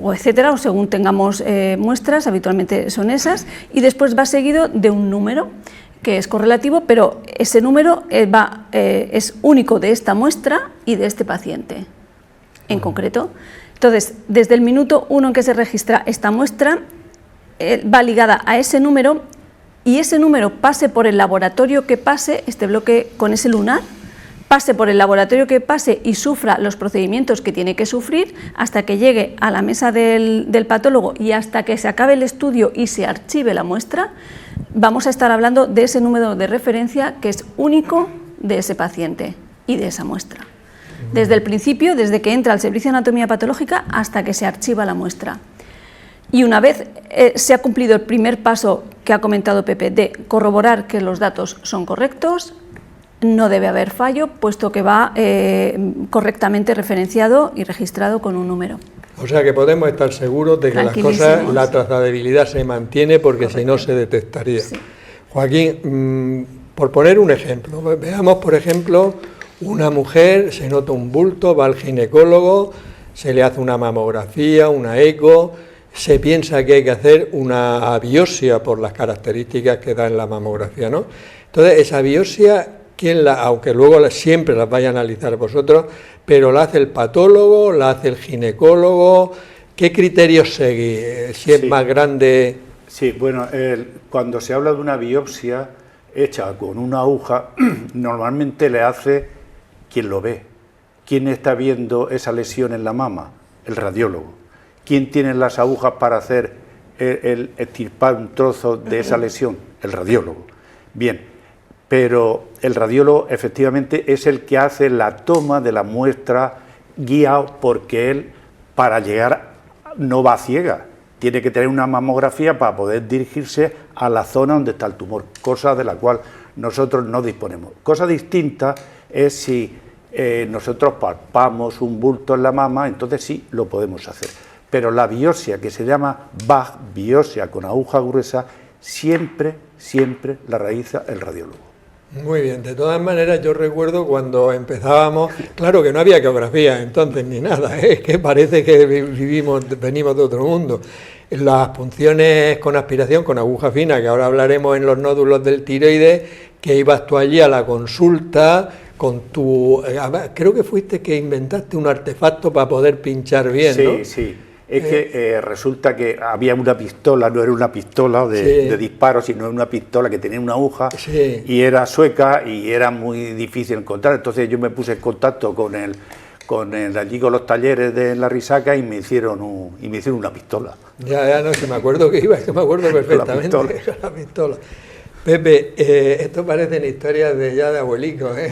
o etcétera, o según tengamos muestras, habitualmente son esas, y después va seguido de un número que es correlativo, pero ese número es único de esta muestra y de este paciente en concreto. Entonces, desde el minuto 1 en que se registra esta muestra, va ligada a ese número, y ese número pase por el laboratorio que pase, este bloque con ese lunar, pase por el laboratorio que pase y sufra los procedimientos que tiene que sufrir hasta que llegue a la mesa del patólogo y hasta que se acabe el estudio y se archive la muestra, vamos a estar hablando de ese número de referencia que es único de ese paciente y de esa muestra. Desde el principio, desde que entra al servicio de anatomía patológica hasta que se archiva la muestra. Y una vez se ha cumplido el primer paso que ha comentado Pepe, de corroborar que los datos son correctos, no debe haber fallo, puesto que va correctamente referenciado y registrado con un número. O sea que podemos estar seguros de que las cosas, la trazabilidad se mantiene, porque si no se detectaría. Sí. Joaquín, por poner un ejemplo, veamos por ejemplo una mujer, se nota un bulto, va al ginecólogo, se le hace una mamografía, una eco, se piensa que hay que hacer una biopsia por las características que da en la mamografía, ¿no? Entonces, esa biopsia, aunque luego siempre las vaya a analizar vosotros, pero la hace el patólogo, la hace el ginecólogo, ¿qué criterios seguís? Si es más grande... Sí, bueno, cuando se habla de una biopsia hecha con una aguja, normalmente le hace quien lo ve. ¿Quién está viendo esa lesión en la mama? El radiólogo. ¿Quién tiene las agujas para hacer extirpar un trozo de esa lesión? El radiólogo. Bien. Pero el radiólogo efectivamente es el que hace la toma de la muestra guiado, porque él, para llegar, no va a ciega, tiene que tener una mamografía para poder dirigirse a la zona donde está el tumor, cosa de la cual nosotros no disponemos. Cosa distinta es si nosotros palpamos un bulto en la mama, entonces sí lo podemos hacer. Pero la biopsia, que se llama BAG, biopsia con aguja gruesa, siempre la realiza el radiólogo. Muy bien, de todas maneras yo recuerdo cuando empezábamos, claro que no había ecografía entonces ni nada, es que parece que venimos de otro mundo. Las punciones con aspiración, con aguja fina, que ahora hablaremos en los nódulos del tiroides, que ibas tú allí a la consulta con tu... Creo que fuiste que inventaste un artefacto para poder pinchar bien, sí, ¿no? Sí, sí. Es que resulta que había una pistola, no era una pistola de disparo, sino una pistola que tenía una aguja, y era sueca y era muy difícil encontrar. Entonces yo me puse en contacto con allí con los talleres de La Risaca y me hicieron una pistola. Ya no, si me acuerdo que iba, es que me acuerdo perfectamente con la pistola. Pepe, esto parecen historias de abuelicos, ¿eh?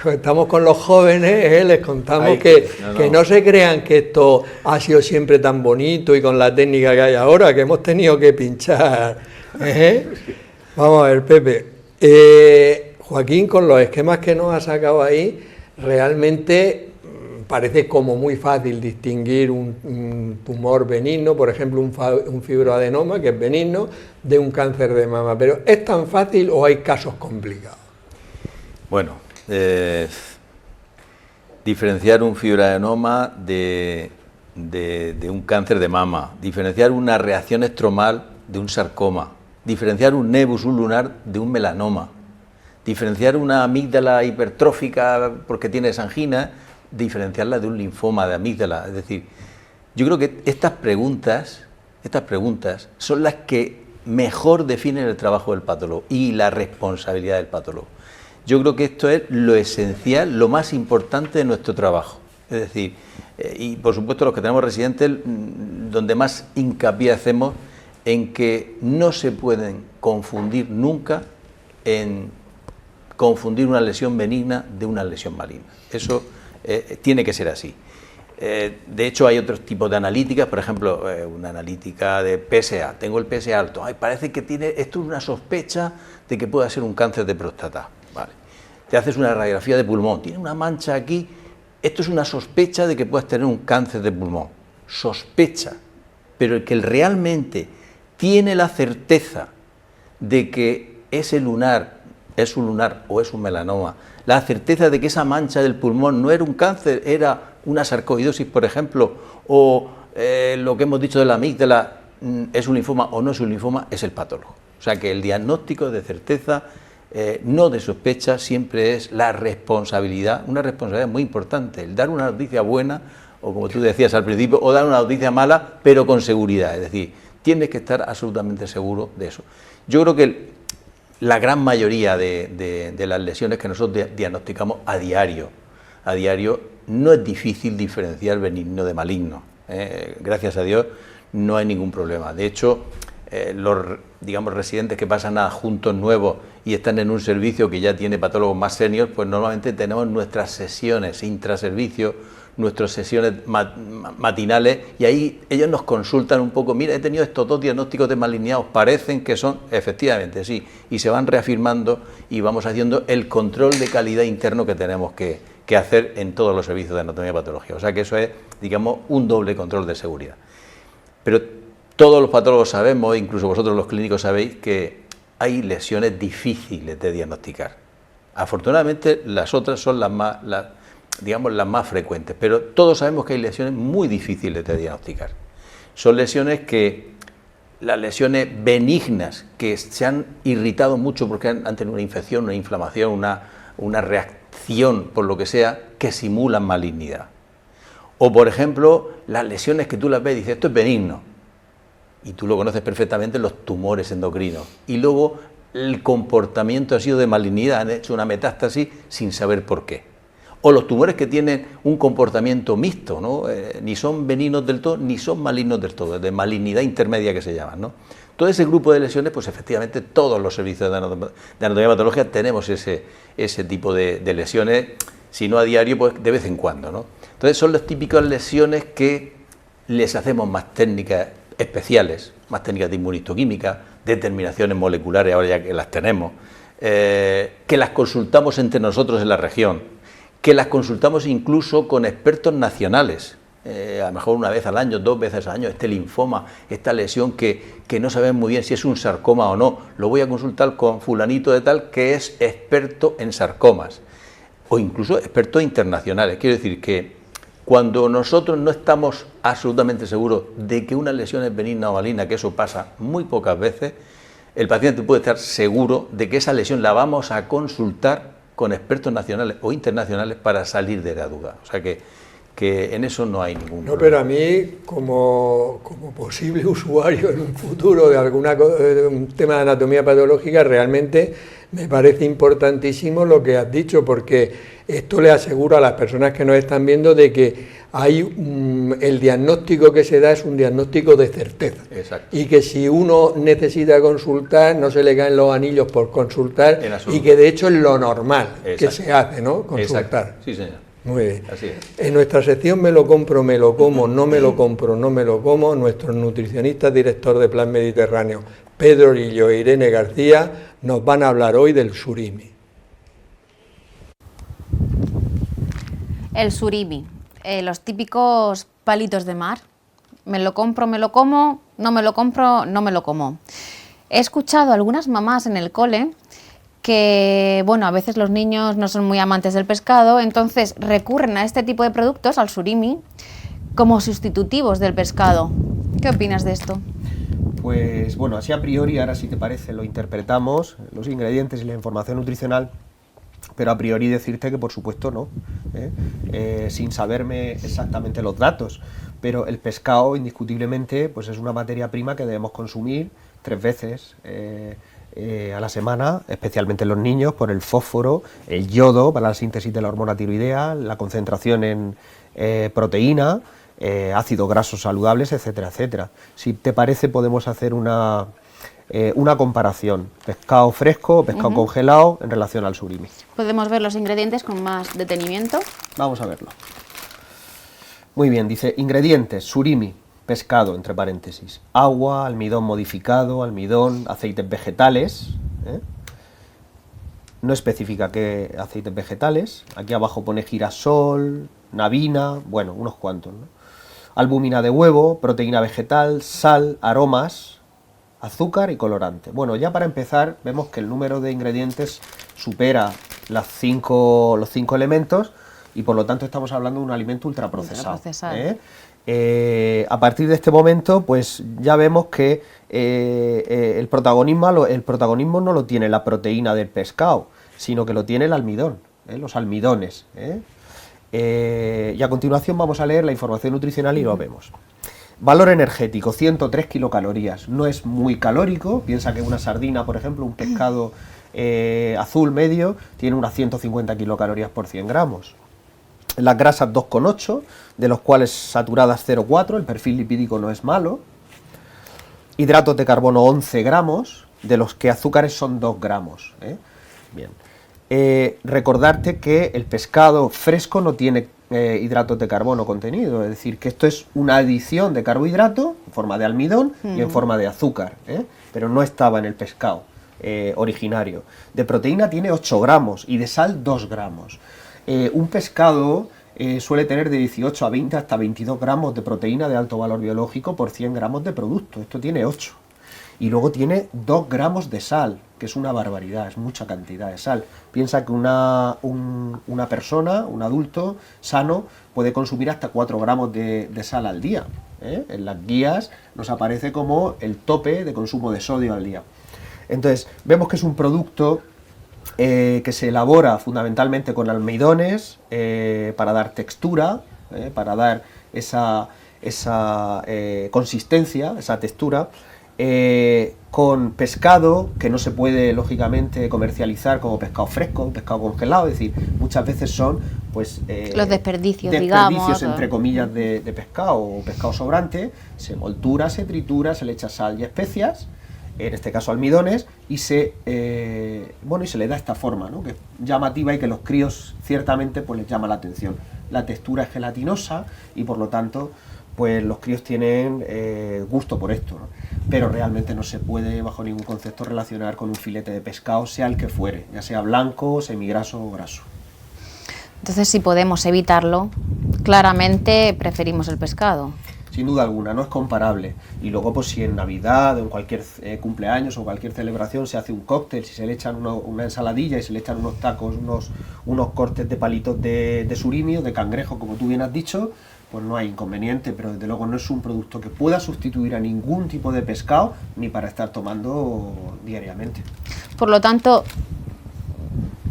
Estamos con los jóvenes, les contamos que no se crean que esto ha sido siempre tan bonito y con la técnica que hay ahora, que hemos tenido que pinchar. Vamos a ver, Pepe. Joaquín, con los esquemas que nos ha sacado ahí, realmente parece como muy fácil distinguir un tumor benigno, por ejemplo un fibroadenoma, que es benigno, de un cáncer de mama. Pero ¿es tan fácil o hay casos complicados? Bueno, diferenciar un fibroadenoma de un cáncer de mama, diferenciar una reacción estromal de un sarcoma, diferenciar un nevus, un lunar, de un melanoma, diferenciar una amígdala hipertrófica porque tiene angina, diferenciarla de un linfoma de amígdala. Es decir, yo creo que estas preguntas son las que mejor definen el trabajo del patólogo y la responsabilidad del patólogo. Yo creo que esto es lo esencial, lo más importante de nuestro trabajo. Es decir, y por supuesto los que tenemos residentes, donde más hincapié hacemos en que no se pueden confundir nunca en confundir una lesión benigna de una lesión maligna. Eso tiene que ser así. De hecho, hay otros tipos de analíticas, por ejemplo, una analítica de PSA. Tengo el PSA alto. Parece que esto es una sospecha de que pueda ser un cáncer de próstata. Vale. Te haces una radiografía de pulmón. Tiene una mancha aquí. Esto es una sospecha de que puedas tener un cáncer de pulmón. Sospecha. Pero el que realmente tiene la certeza de que ese lunar es un lunar o es un melanoma, la certeza de que esa mancha del pulmón no era un cáncer, era una sarcoidosis, por ejemplo, o lo que hemos dicho de la amígdala, es un linfoma o no es un linfoma, es el patólogo. O sea que el diagnóstico de certeza, no de sospecha, siempre es la responsabilidad, una responsabilidad muy importante, el dar una noticia buena, o como tú decías al principio, o dar una noticia mala, pero con seguridad, es decir, tienes que estar absolutamente seguro de eso. Yo creo que la gran mayoría de las lesiones que nosotros diagnosticamos a diario, no es difícil diferenciar benigno de maligno. Gracias a Dios no hay ningún problema. De hecho, los residentes que pasan a adjuntos nuevos y están en un servicio que ya tiene patólogos más seniors, pues normalmente tenemos nuestras sesiones intraservicio, nuestras sesiones matinales, y ahí ellos nos consultan un poco, mira, he tenido estos 2 diagnósticos de malignidad, ¿os parecen que son? Efectivamente, sí, y se van reafirmando y vamos haciendo el control de calidad interno que tenemos que hacer en todos los servicios de anatomía y patología. O sea que eso es, digamos, un doble control de seguridad. Pero todos los patólogos sabemos, incluso vosotros los clínicos sabéis, que hay lesiones difíciles de diagnosticar. Afortunadamente las otras son las más frecuentes, pero todos sabemos que hay lesiones muy difíciles de diagnosticar. Son lesiones las lesiones benignas, que se han irritado mucho porque han tenido una infección, una inflamación, una reacción, por lo que sea, que simulan malignidad. O, por ejemplo, las lesiones que tú las ves y dices, esto es benigno, y tú lo conoces perfectamente, los tumores endocrinos, y luego el comportamiento ha sido de malignidad, han hecho una metástasis sin saber por qué. O los tumores que tienen un comportamiento mixto, ¿no? Ni son benignos del todo, ni son malignos del todo, de malignidad intermedia que se llaman, ¿no? Todo ese grupo de lesiones, pues efectivamente todos los servicios de anatomía y patología tenemos ese tipo de lesiones, si no a diario, pues de vez en cuando, ¿no? Entonces son las típicas lesiones que les hacemos más técnicas especiales, más técnicas de inmunistoquímica, determinaciones moleculares, ahora ya que las tenemos, que las consultamos entre nosotros en la región, que las consultamos incluso con expertos nacionales, a lo mejor una vez al año, 2 veces al año, este linfoma, esta lesión que no sabemos muy bien si es un sarcoma o no, lo voy a consultar con fulanito de tal que es experto en sarcomas, o incluso expertos internacionales. Quiero decir que cuando nosotros no estamos absolutamente seguros de que una lesión es benigna o maligna, que eso pasa muy pocas veces, el paciente puede estar seguro de que esa lesión la vamos a consultar con expertos nacionales o internacionales para salir de la duda. O sea que en eso no hay ningún problema. No, pero a mí, como posible usuario en un futuro de un tema de anatomía patológica, realmente me parece importantísimo lo que has dicho, porque esto le asegura a las personas que nos están viendo de que el diagnóstico que se da es un diagnóstico de certeza. Exacto. Y que si uno necesita consultar, no se le caen los anillos por consultar, y que de hecho es lo normal. Exacto. Que se hace, ¿no? Consultar. Exacto. Sí, señor. Muy bien. Así es. En nuestra sección Me lo compro, me lo como, no me lo compro, no me lo como, nuestros nutricionistas, director de Plan Mediterráneo, Pedro Lillo e Irene García, nos van a hablar hoy del surimi. El surimi, los típicos palitos de mar. Me lo compro, me lo como, no me lo compro, no me lo como. He escuchado a algunas mamás en el cole que, bueno, a veces los niños no son muy amantes del pescado, entonces recurren a este tipo de productos, al surimi, como sustitutivos del pescado. ¿Qué opinas de esto? Pues bueno, así a priori, ahora si te parece, lo interpretamos, los ingredientes y la información nutricional, pero a priori decirte que por supuesto no, sin saberme exactamente los datos, pero el pescado indiscutiblemente pues es una materia prima que debemos consumir 3 veces a la semana, especialmente en los niños, por el fósforo, el yodo para la síntesis de la hormona tiroidea, la concentración en proteína, ácidos grasos saludables, etcétera, etcétera. Si te parece podemos hacer una comparación, pescado fresco, pescado congelado en relación al surimi. ¿Podemos ver los ingredientes con más detenimiento? Vamos a verlo. Muy bien, dice ingredientes, surimi, pescado, entre paréntesis, agua, almidón modificado, almidón, aceites vegetales, no especifica qué aceites vegetales, aquí abajo pone girasol, navina, bueno, unos cuantos, ¿no? Albúmina de huevo, proteína vegetal, sal, aromas azúcar y colorante. Bueno, ya para empezar vemos que el número de ingredientes supera los 5 elementos y por lo tanto estamos hablando de un alimento ultraprocesado. A partir de este momento pues ya vemos que el protagonismo no lo tiene la proteína del pescado, sino que lo tiene el almidón, los almidones. Y a continuación vamos a leer la información nutricional y lo vemos. Valor energético, 103 kilocalorías, no es muy calórico, piensa que una sardina, por ejemplo, un pescado azul medio, tiene unas 150 kilocalorías por 100 gramos. Las grasas 2,8, de los cuales saturadas 0,4, el perfil lipídico no es malo. Hidratos de carbono 11 gramos, de los que azúcares son 2 gramos. Bien. Recordarte que el pescado fresco no tiene hidratos de carbono contenido, es decir, que esto es una adición de carbohidrato en forma de almidón y en forma de azúcar, pero no estaba en el pescado originario. De proteína tiene 8 gramos y de sal 2 gramos. Un pescado suele tener de 18 a 20 hasta 22 gramos de proteína de alto valor biológico por 100 gramos de producto, esto tiene 8. Y luego tiene 2 gramos de sal, que es una barbaridad, es mucha cantidad de sal. Piensa que una persona, un adulto sano, puede consumir hasta 4 gramos de sal al día. En las guías nos aparece como el tope de consumo de sodio al día. Entonces, vemos que es un producto que se elabora fundamentalmente con almidones para dar textura, para dar esa consistencia, esa textura, con pescado que no se puede lógicamente comercializar como pescado fresco, pescado congelado, es decir, muchas veces son pues los desperdicios, digamos, entre comillas de pescado o pescado sobrante, se moltura, se tritura, se le echa sal y especias, en este caso almidones, y se le da esta forma, ¿no?, que es llamativa y que los críos ciertamente pues les llama la atención. La textura es gelatinosa y por lo tanto pues los críos tienen gusto por esto, ¿no? Pero realmente no se puede bajo ningún concepto relacionar con un filete de pescado, sea el que fuere, ya sea blanco, semigraso o graso. Entonces, si podemos evitarlo, claramente preferimos el pescado. Sin duda alguna, no es comparable. Y luego, pues si en Navidad o en cualquier cumpleaños o cualquier celebración se hace un cóctel, si se le echan una ensaladilla y se le echan unos tacos, unos cortes de palitos de surimi o de cangrejo, como tú bien has dicho, pues no hay inconveniente, pero desde luego no es un producto que pueda sustituir a ningún tipo de pescado ni para estar tomando diariamente. Por lo tanto,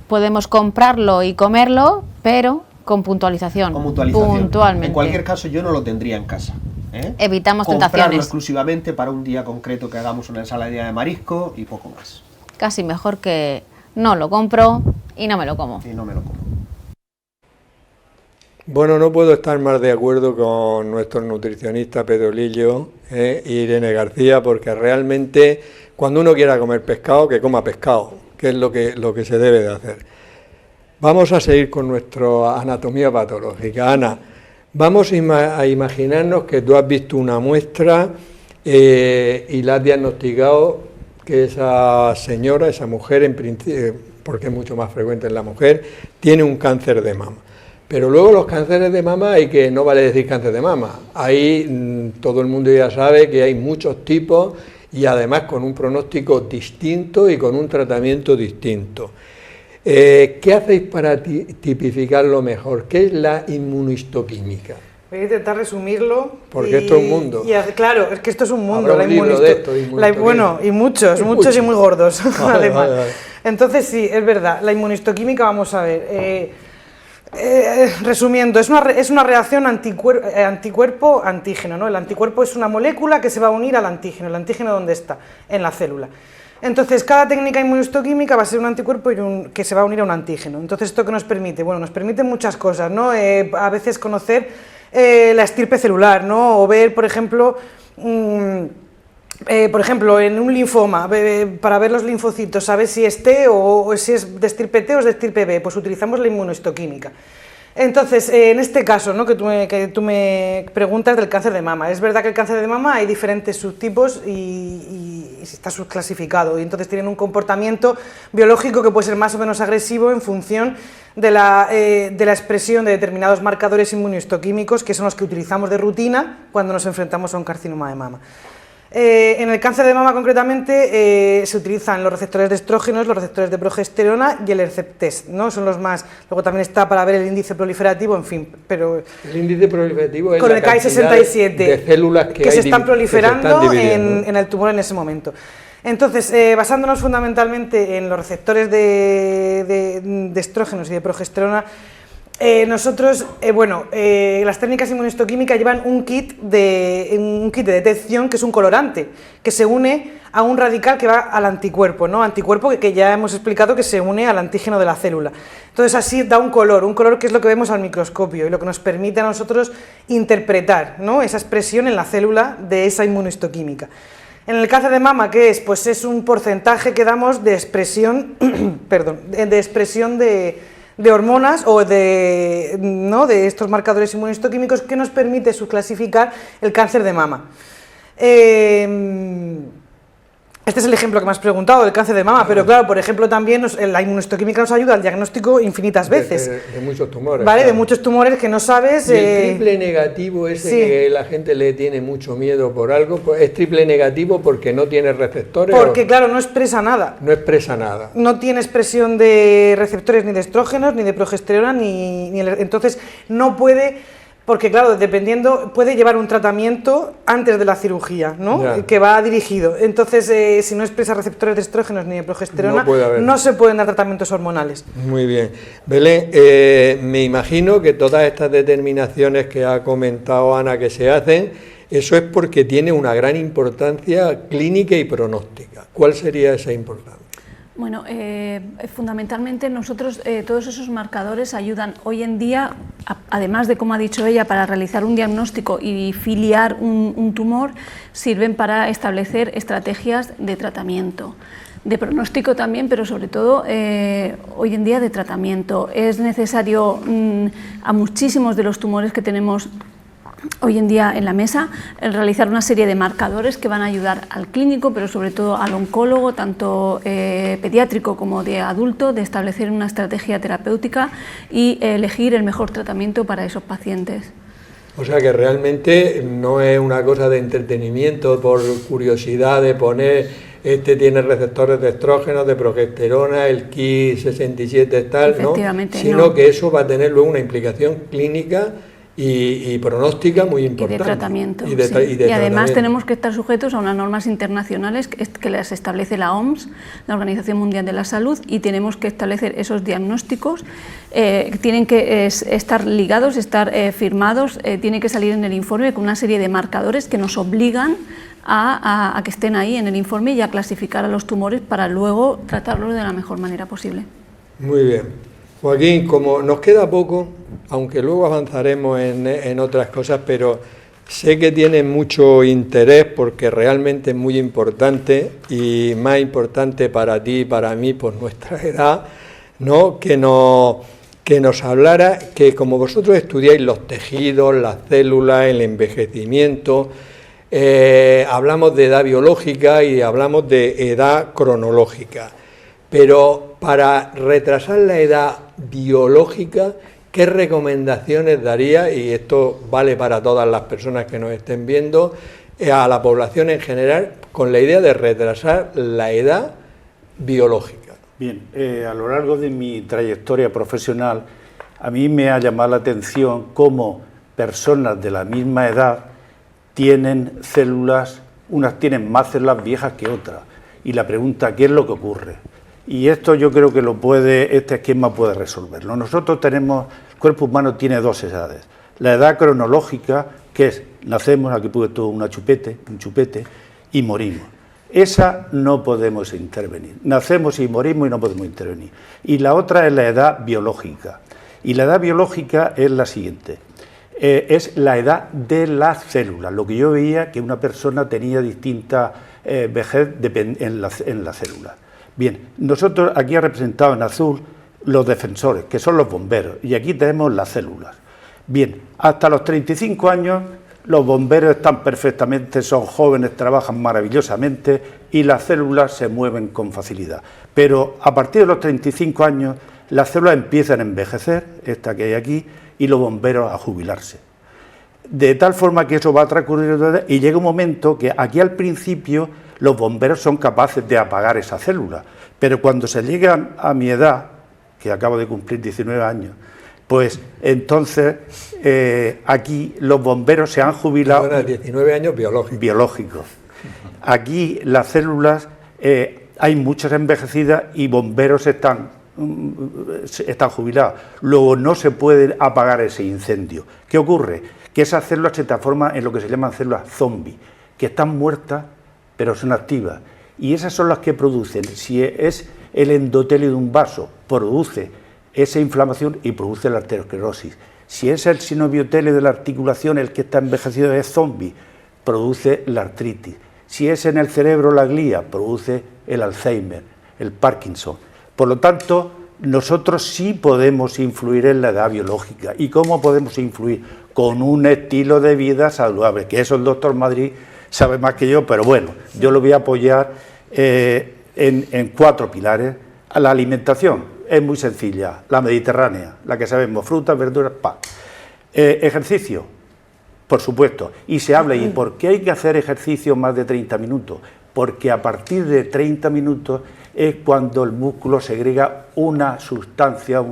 podemos comprarlo y comerlo, pero con puntualización. Con puntualización. Puntualmente. En cualquier caso, yo no lo tendría en casa. Evitamos comprarlo tentaciones. Exclusivamente para un día concreto que hagamos una ensaladilla de marisco y poco más. Casi mejor que no lo compro y no me lo como. Y no me lo como. Bueno, no puedo estar más de acuerdo con nuestro nutricionista Pedro Lillo e Irene García, porque realmente cuando uno quiera comer pescado, que coma pescado, que es lo que se debe de hacer. Vamos a seguir con nuestra anatomía patológica. Ana, vamos a imaginarnos que tú has visto una muestra y la has diagnosticado que esa señora, esa mujer, en principio, porque es mucho más frecuente en la mujer, tiene un cáncer de mama. Pero luego los cánceres de mama no vale decir cáncer de mama. Ahí todo el mundo ya sabe que hay muchos tipos y además con un pronóstico distinto y con un tratamiento distinto. ¿Qué hacéis para tipificarlo mejor? ¿Qué es la inmunohistoquímica? Voy a intentar resumirlo. Porque esto es un mundo. Claro, es que esto es un mundo. Habrá un libro de esto, bueno, y muchos y muy gordos. Además. Vale. Entonces sí, es verdad, la inmunohistoquímica, vamos a ver. Resumiendo, es una reacción anticuerpo-antígeno, ¿no? El anticuerpo es una molécula que se va a unir al antígeno. ¿El antígeno dónde está? En la célula. Entonces, cada técnica inmunohistoquímica va a ser un anticuerpo que se va a unir a un antígeno. Entonces, ¿esto qué nos permite? Bueno, nos permite muchas cosas, ¿no? A veces conocer la estirpe celular, ¿no? O ver, por ejemplo, en un linfoma, para ver los linfocitos, saber si es T o si es de estirpe T o es de estirpe B, pues utilizamos la inmunohistoquímica. Entonces, en este caso, ¿no?, que tú me preguntas del cáncer de mama, es verdad que el cáncer de mama hay diferentes subtipos y está subclasificado, y entonces tienen un comportamiento biológico que puede ser más o menos agresivo en función de la expresión de determinados marcadores inmunohistoquímicos, que son los que utilizamos de rutina cuando nos enfrentamos a un carcinoma de mama. En el cáncer de mama concretamente se utilizan los receptores de estrógenos, los receptores de progesterona y el Herceptest, ¿no? Son los más. Luego también está para ver el índice proliferativo, en fin, pero el índice proliferativo es con la el Ki-67 de células que se están proliferando en el tumor en ese momento. Entonces, basándonos fundamentalmente en los receptores de estrógenos y de progesterona, nosotros, las técnicas inmunohistoquímicas llevan un kit de detección que es un colorante, que se une a un radical que va al anticuerpo, ¿no? Anticuerpo que ya hemos explicado que se une al antígeno de la célula. Entonces así da un color que es lo que vemos al microscopio y lo que nos permite a nosotros interpretar, ¿no? Esa expresión en la célula de esa inmunohistoquímica. En el cáncer de mama, ¿qué es? Pues es un porcentaje que damos de expresión, de expresión de hormonas o de estos marcadores inmunohistoquímicos que nos permite subclasificar el cáncer de mama. Este es el ejemplo que me has preguntado, del cáncer de mama, pero claro, por ejemplo, también la inmunohistoquímica nos ayuda al diagnóstico infinitas veces. De muchos tumores. ¿Vale? Claro. De muchos tumores que no sabes... Y el triple negativo ese sí. Que la gente le tiene mucho miedo por algo, pues es triple negativo porque no tiene receptores. Porque claro, no expresa nada. No expresa nada. No tiene expresión de receptores ni de estrógenos, ni de progesterona, entonces no puede... Porque claro, dependiendo, puede llevar un tratamiento antes de la cirugía, ¿no? Ya. Que va dirigido. Entonces, si no expresa receptores de estrógenos ni de progesterona, no se pueden dar tratamientos hormonales. Muy bien. Belén, me imagino que todas estas determinaciones que ha comentado Ana que se hacen, eso es porque tiene una gran importancia clínica y pronóstica. ¿Cuál sería esa importancia? Bueno, fundamentalmente nosotros todos esos marcadores ayudan hoy en día, además de, como ha dicho ella, para realizar un diagnóstico y filiar un tumor, sirven para establecer estrategias de tratamiento, de pronóstico también, pero sobre todo hoy en día de tratamiento. Es necesario a muchísimos de los tumores que tenemos hoy en día en la mesa, el realizar una serie de marcadores que van a ayudar al clínico, pero sobre todo al oncólogo, tanto pediátrico como de adulto, de establecer una estrategia terapéutica y elegir el mejor tratamiento para esos pacientes. O sea que realmente no es una cosa de entretenimiento por curiosidad de poner, este tiene receptores de estrógenos, de progesterona, el Ki-67 tal, ¿no? Sino que eso va a tener luego una implicación clínica y pronóstica muy importante. Y de tratamiento. Y además tenemos que estar sujetos a unas normas internacionales que las establece la OMS, la Organización Mundial de la Salud, y tenemos que establecer esos diagnósticos, tienen que estar ligados, estar firmados, tiene que salir en el informe con una serie de marcadores que nos obligan a que estén ahí en el informe y a clasificar a los tumores para luego tratarlos de la mejor manera posible. Muy bien. Joaquín, como nos queda poco, aunque luego avanzaremos en otras cosas, pero sé que tienes mucho interés porque realmente es muy importante y más importante para ti y para mí por nuestra edad, ¿no? Que nos hablara, que como vosotros estudiáis los tejidos, las células, el envejecimiento, hablamos de edad biológica y hablamos de edad cronológica, pero para retrasar la edad biológica, ¿qué recomendaciones daría? Y esto vale para todas las personas que nos estén viendo, a la población en general, con la idea de retrasar la edad biológica. Bien, a lo largo de mi trayectoria profesional, a mí me ha llamado la atención cómo personas de la misma edad tienen células, unas tienen más células viejas que otras. Y la pregunta, ¿qué es lo que ocurre? Y esto yo creo que este esquema puede resolverlo. Nosotros tenemos, el cuerpo humano tiene dos edades. La edad cronológica, que es, nacemos, aquí puesto un chupete, y morimos. Esa no podemos intervenir. Nacemos y morimos y no podemos intervenir. Y la otra es la edad biológica. Y la edad biológica es la siguiente. Es la edad de las células. Lo que yo veía que una persona tenía distinta vejez en las células. Bien, nosotros aquí ha representado en azul los defensores, que son los bomberos, y aquí tenemos las células. Bien, hasta los 35 años los bomberos están perfectamente, son jóvenes, trabajan maravillosamente y las células se mueven con facilidad. Pero a partir de los 35 años las células empiezan a envejecer, esta que hay aquí, y los bomberos a jubilarse. de tal forma que eso va a transcurrir y llega un momento que aquí al principio los bomberos son capaces de apagar esa célula, pero cuando se llega a mi edad, que acabo de cumplir 19 años, pues entonces aquí los bomberos se han jubilado. Bueno, 19 años biológicos. Aquí las células, hay muchas envejecidas y bomberos están jubilados. Luego no se puede apagar ese incendio. ¿Qué ocurre? Que esas células se transforman en lo que se llaman células zombi, que están muertas pero son activas. Y esas son las que producen, si es el endotelio de un vaso, produce esa inflamación y produce la arteriosclerosis. Si es el sinoviotélio de la articulación el que está envejecido, es zombi, produce la artritis. Si es en el cerebro la glía, produce el Alzheimer, el Parkinson. Por lo tanto, nosotros sí podemos influir en la edad biológica. ¿Y cómo podemos influir? Con un estilo de vida saludable, que eso el doctor Madrid sabe más que yo, pero bueno, yo lo voy a apoyar en 4 pilares. La alimentación es muy sencilla, la mediterránea, la que sabemos, frutas, verduras, pan. Ejercicio, por supuesto, y se habla, ¿y por qué hay que hacer ejercicio más de 30 minutos? Porque a partir de 30 minutos es cuando el músculo segrega una sustancia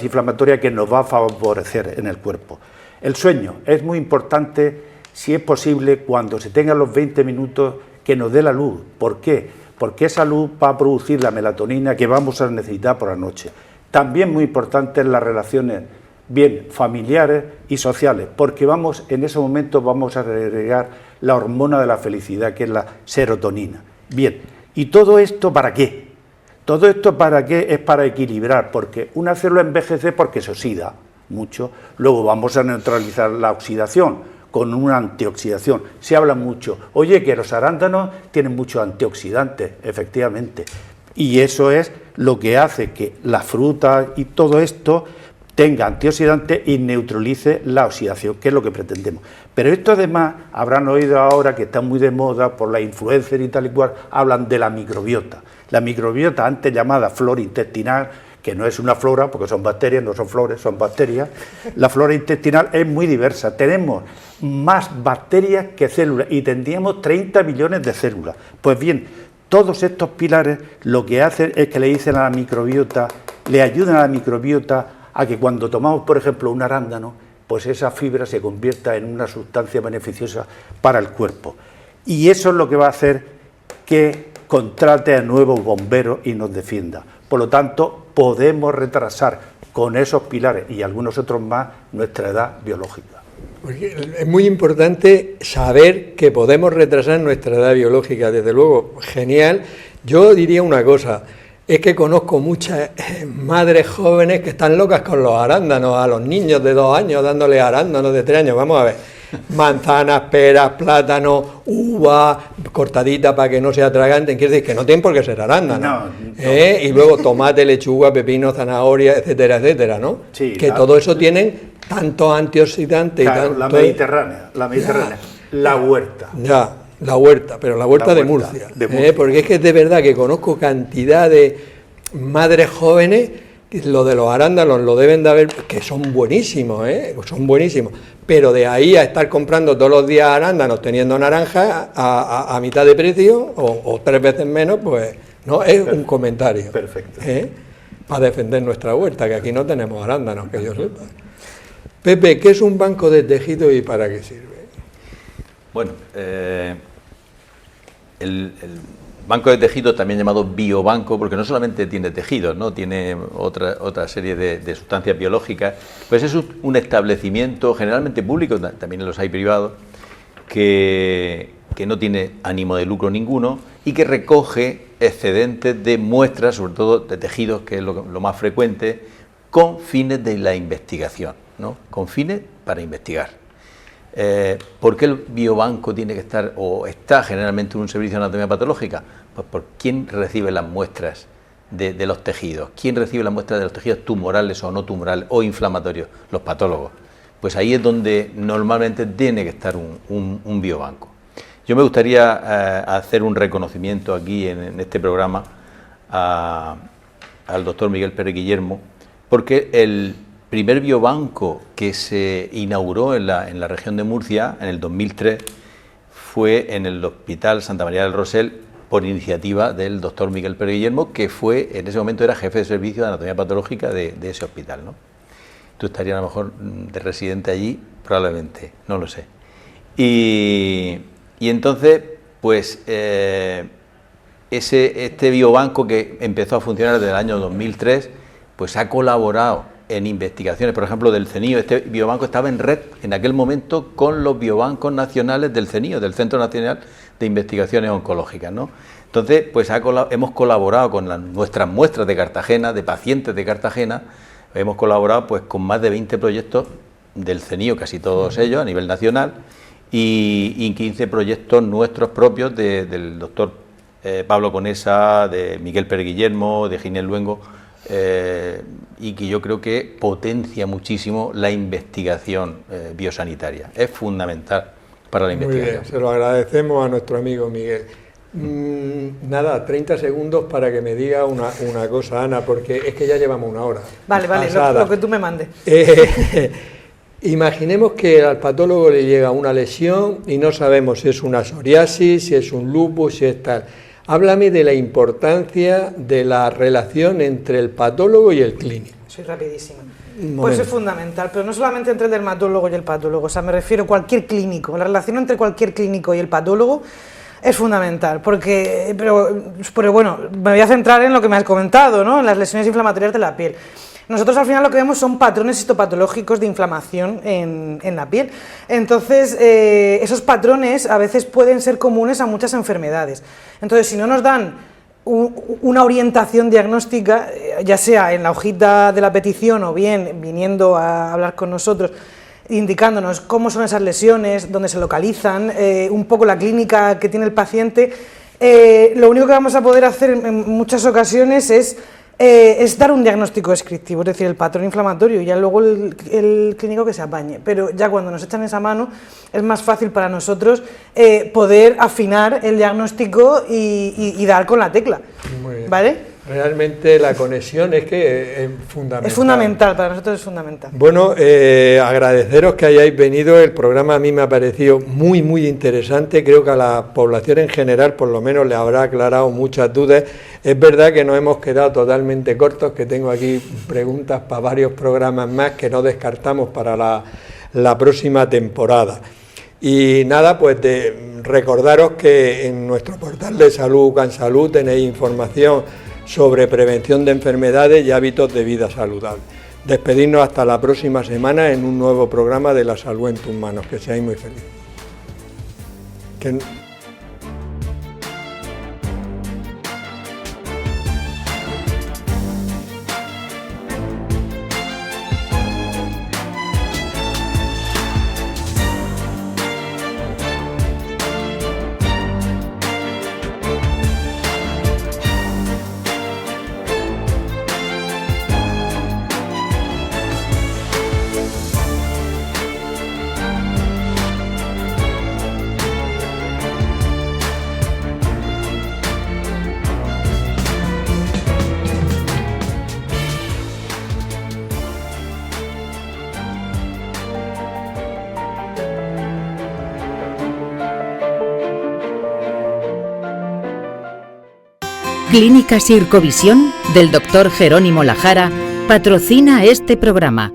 inflamatoria que nos va a favorecer en el cuerpo. El sueño es muy importante, si es posible, cuando se tengan los 20 minutos, que nos dé la luz. ¿Por qué? Porque esa luz va a producir la melatonina que vamos a necesitar por la noche. También muy importante en las relaciones bien familiares y sociales, porque en ese momento vamos a agregar la hormona de la felicidad, que es la serotonina. Bien, ¿y todo esto para qué? Todo esto para qué es para equilibrar, porque una célula envejece porque se oxida mucho, luego vamos a neutralizar la oxidación con una antioxidación. Se habla mucho, oye, que los arándanos tienen muchos antioxidantes, efectivamente, y eso es lo que hace que la fruta y todo esto tenga antioxidantes y neutralice la oxidación, que es lo que pretendemos. Pero esto además, habrán oído ahora que está muy de moda por la influencer y tal y cual, hablan de la microbiota. La microbiota, antes llamada flora intestinal, que no es una flora, porque son bacterias, no son flores, son bacterias. La flora intestinal es muy diversa. Tenemos más bacterias que células y tendríamos 30 millones de células. Pues bien, todos estos pilares lo que hacen es que le dicen a la microbiota, le ayudan a la microbiota a que cuando tomamos, por ejemplo, un arándano, pues esa fibra se convierta en una sustancia beneficiosa para el cuerpo. Y eso es lo que va a hacer que contrate a nuevos bomberos y nos defienda. Por lo tanto, podemos retrasar con esos pilares y algunos otros más nuestra edad biológica. Porque es muy importante saber que podemos retrasar nuestra edad biológica, desde luego, genial. Yo diría una cosa, es que conozco muchas madres jóvenes que están locas con los arándanos, a los niños de 2 años dándoles arándanos de 3 años, vamos a ver, manzanas, peras, plátanos, uvas, cortaditas para que no se atraganten, quiere decir que no tienen por qué ser arándanos, y luego tomate, lechuga, pepino, zanahoria, etcétera, etcétera, ¿no? Sí, que todo eso tienen tantos antioxidantes y tanto... La Mediterránea, la huerta. Ya. La huerta, pero la huerta de Murcia. Porque es que de verdad que conozco cantidad de madres jóvenes, lo de los arándanos lo deben de haber, que son buenísimos, son buenísimos, pero de ahí a estar comprando todos los días arándanos teniendo naranjas a mitad de precio o 3 veces menos, pues no, es un comentario. Perfecto. Para defender nuestra huerta, que aquí no tenemos arándanos, que yo sepa. Pepe, ¿qué es un banco de tejido y para qué sirve? Bueno, el banco de tejidos, también llamado biobanco, porque no solamente tiene tejidos, ¿no? Tiene otra serie de sustancias biológicas, pues es un establecimiento generalmente público, también los hay privados, que no tiene ánimo de lucro ninguno y que recoge excedentes de muestras, sobre todo de tejidos, que es lo más frecuente, con fines de la investigación, ¿no? Con fines para investigar. ¿Por qué el biobanco tiene que estar o está generalmente en un servicio de anatomía patológica? Pues por quién recibe las muestras de los tejidos, quién recibe las muestras de los tejidos tumorales o no tumorales o inflamatorios, los patólogos. Pues ahí es donde normalmente tiene que estar un biobanco. Yo me gustaría hacer un reconocimiento aquí en este programa al doctor Miguel Pérez Guillermo, porque primer biobanco que se inauguró en la región de Murcia en el 2003 fue en el Hospital Santa María del Rosell, por iniciativa del doctor Miguel Pérez Guillermo, que en ese momento era jefe de servicio de anatomía patológica de ese hospital, ¿no? Tú estarías a lo mejor de residente allí, probablemente, no lo sé. Y entonces, pues, este biobanco que empezó a funcionar desde el año 2003, pues ha colaborado en investigaciones, por ejemplo, del CENIO. Este biobanco estaba en red en aquel momento con los biobancos nacionales del CENIO, del Centro Nacional de Investigaciones Oncológicas, ¿no? Entonces, pues hemos colaborado con nuestras muestras de Cartagena, de pacientes de Cartagena, hemos colaborado pues con más de 20 proyectos del CENIO, casi todos ellos a nivel nacional, y 15 proyectos nuestros propios del doctor Pablo Conesa, de Miguel Pérez Guillermo, de Ginés Luengo, y que yo creo que potencia muchísimo la investigación biosanitaria. Es fundamental para la investigación. Muy bien, se lo agradecemos a nuestro amigo Miguel. Nada, 30 segundos para que me diga una cosa, Ana, porque es que ya llevamos una hora. Vale, lo que tú me mandes. Imaginemos que al patólogo le llega una lesión y no sabemos si es una psoriasis, si es un lupus, si es tal. Háblame de la importancia de la relación entre el patólogo y el clínico. Soy rapidísima. Pues es fundamental, pero no solamente entre el dermatólogo y el patólogo, o sea, me refiero a cualquier clínico. La relación entre cualquier clínico y el patólogo es fundamental, pero bueno, me voy a centrar en lo que me has comentado, ¿no? En las lesiones inflamatorias de la piel. Nosotros al final lo que vemos son patrones histopatológicos de inflamación en la piel. Entonces, esos patrones a veces pueden ser comunes a muchas enfermedades. Entonces, si no nos dan una orientación diagnóstica, ya sea en la hojita de la petición o bien viniendo a hablar con nosotros, indicándonos cómo son esas lesiones, dónde se localizan, un poco la clínica que tiene el paciente, lo único que vamos a poder hacer en muchas ocasiones es dar un diagnóstico descriptivo, es decir, el patrón inflamatorio, y ya luego el clínico que se apañe. Pero ya cuando nos echan esa mano es más fácil para nosotros poder afinar el diagnóstico y dar con la tecla. Muy bien. ¿Vale? Realmente la conexión es que es fundamental. Es fundamental, para nosotros es fundamental. Bueno, agradeceros que hayáis venido. El programa a mí me ha parecido muy, muy interesante. Creo que a la población en general, por lo menos, le habrá aclarado muchas dudas. Es verdad que nos hemos quedado totalmente cortos, que tengo aquí preguntas para varios programas más que no descartamos para la próxima temporada. Y nada, pues recordaros que en nuestro portal de Salud Cansalud tenéis información sobre prevención de enfermedades y hábitos de vida saludable. Despedirnos hasta la próxima semana en un nuevo programa de La Salud en tus manos. Que seáis muy felices. Clínica Sircovisión del Dr. Jerónimo Lajara patrocina este programa.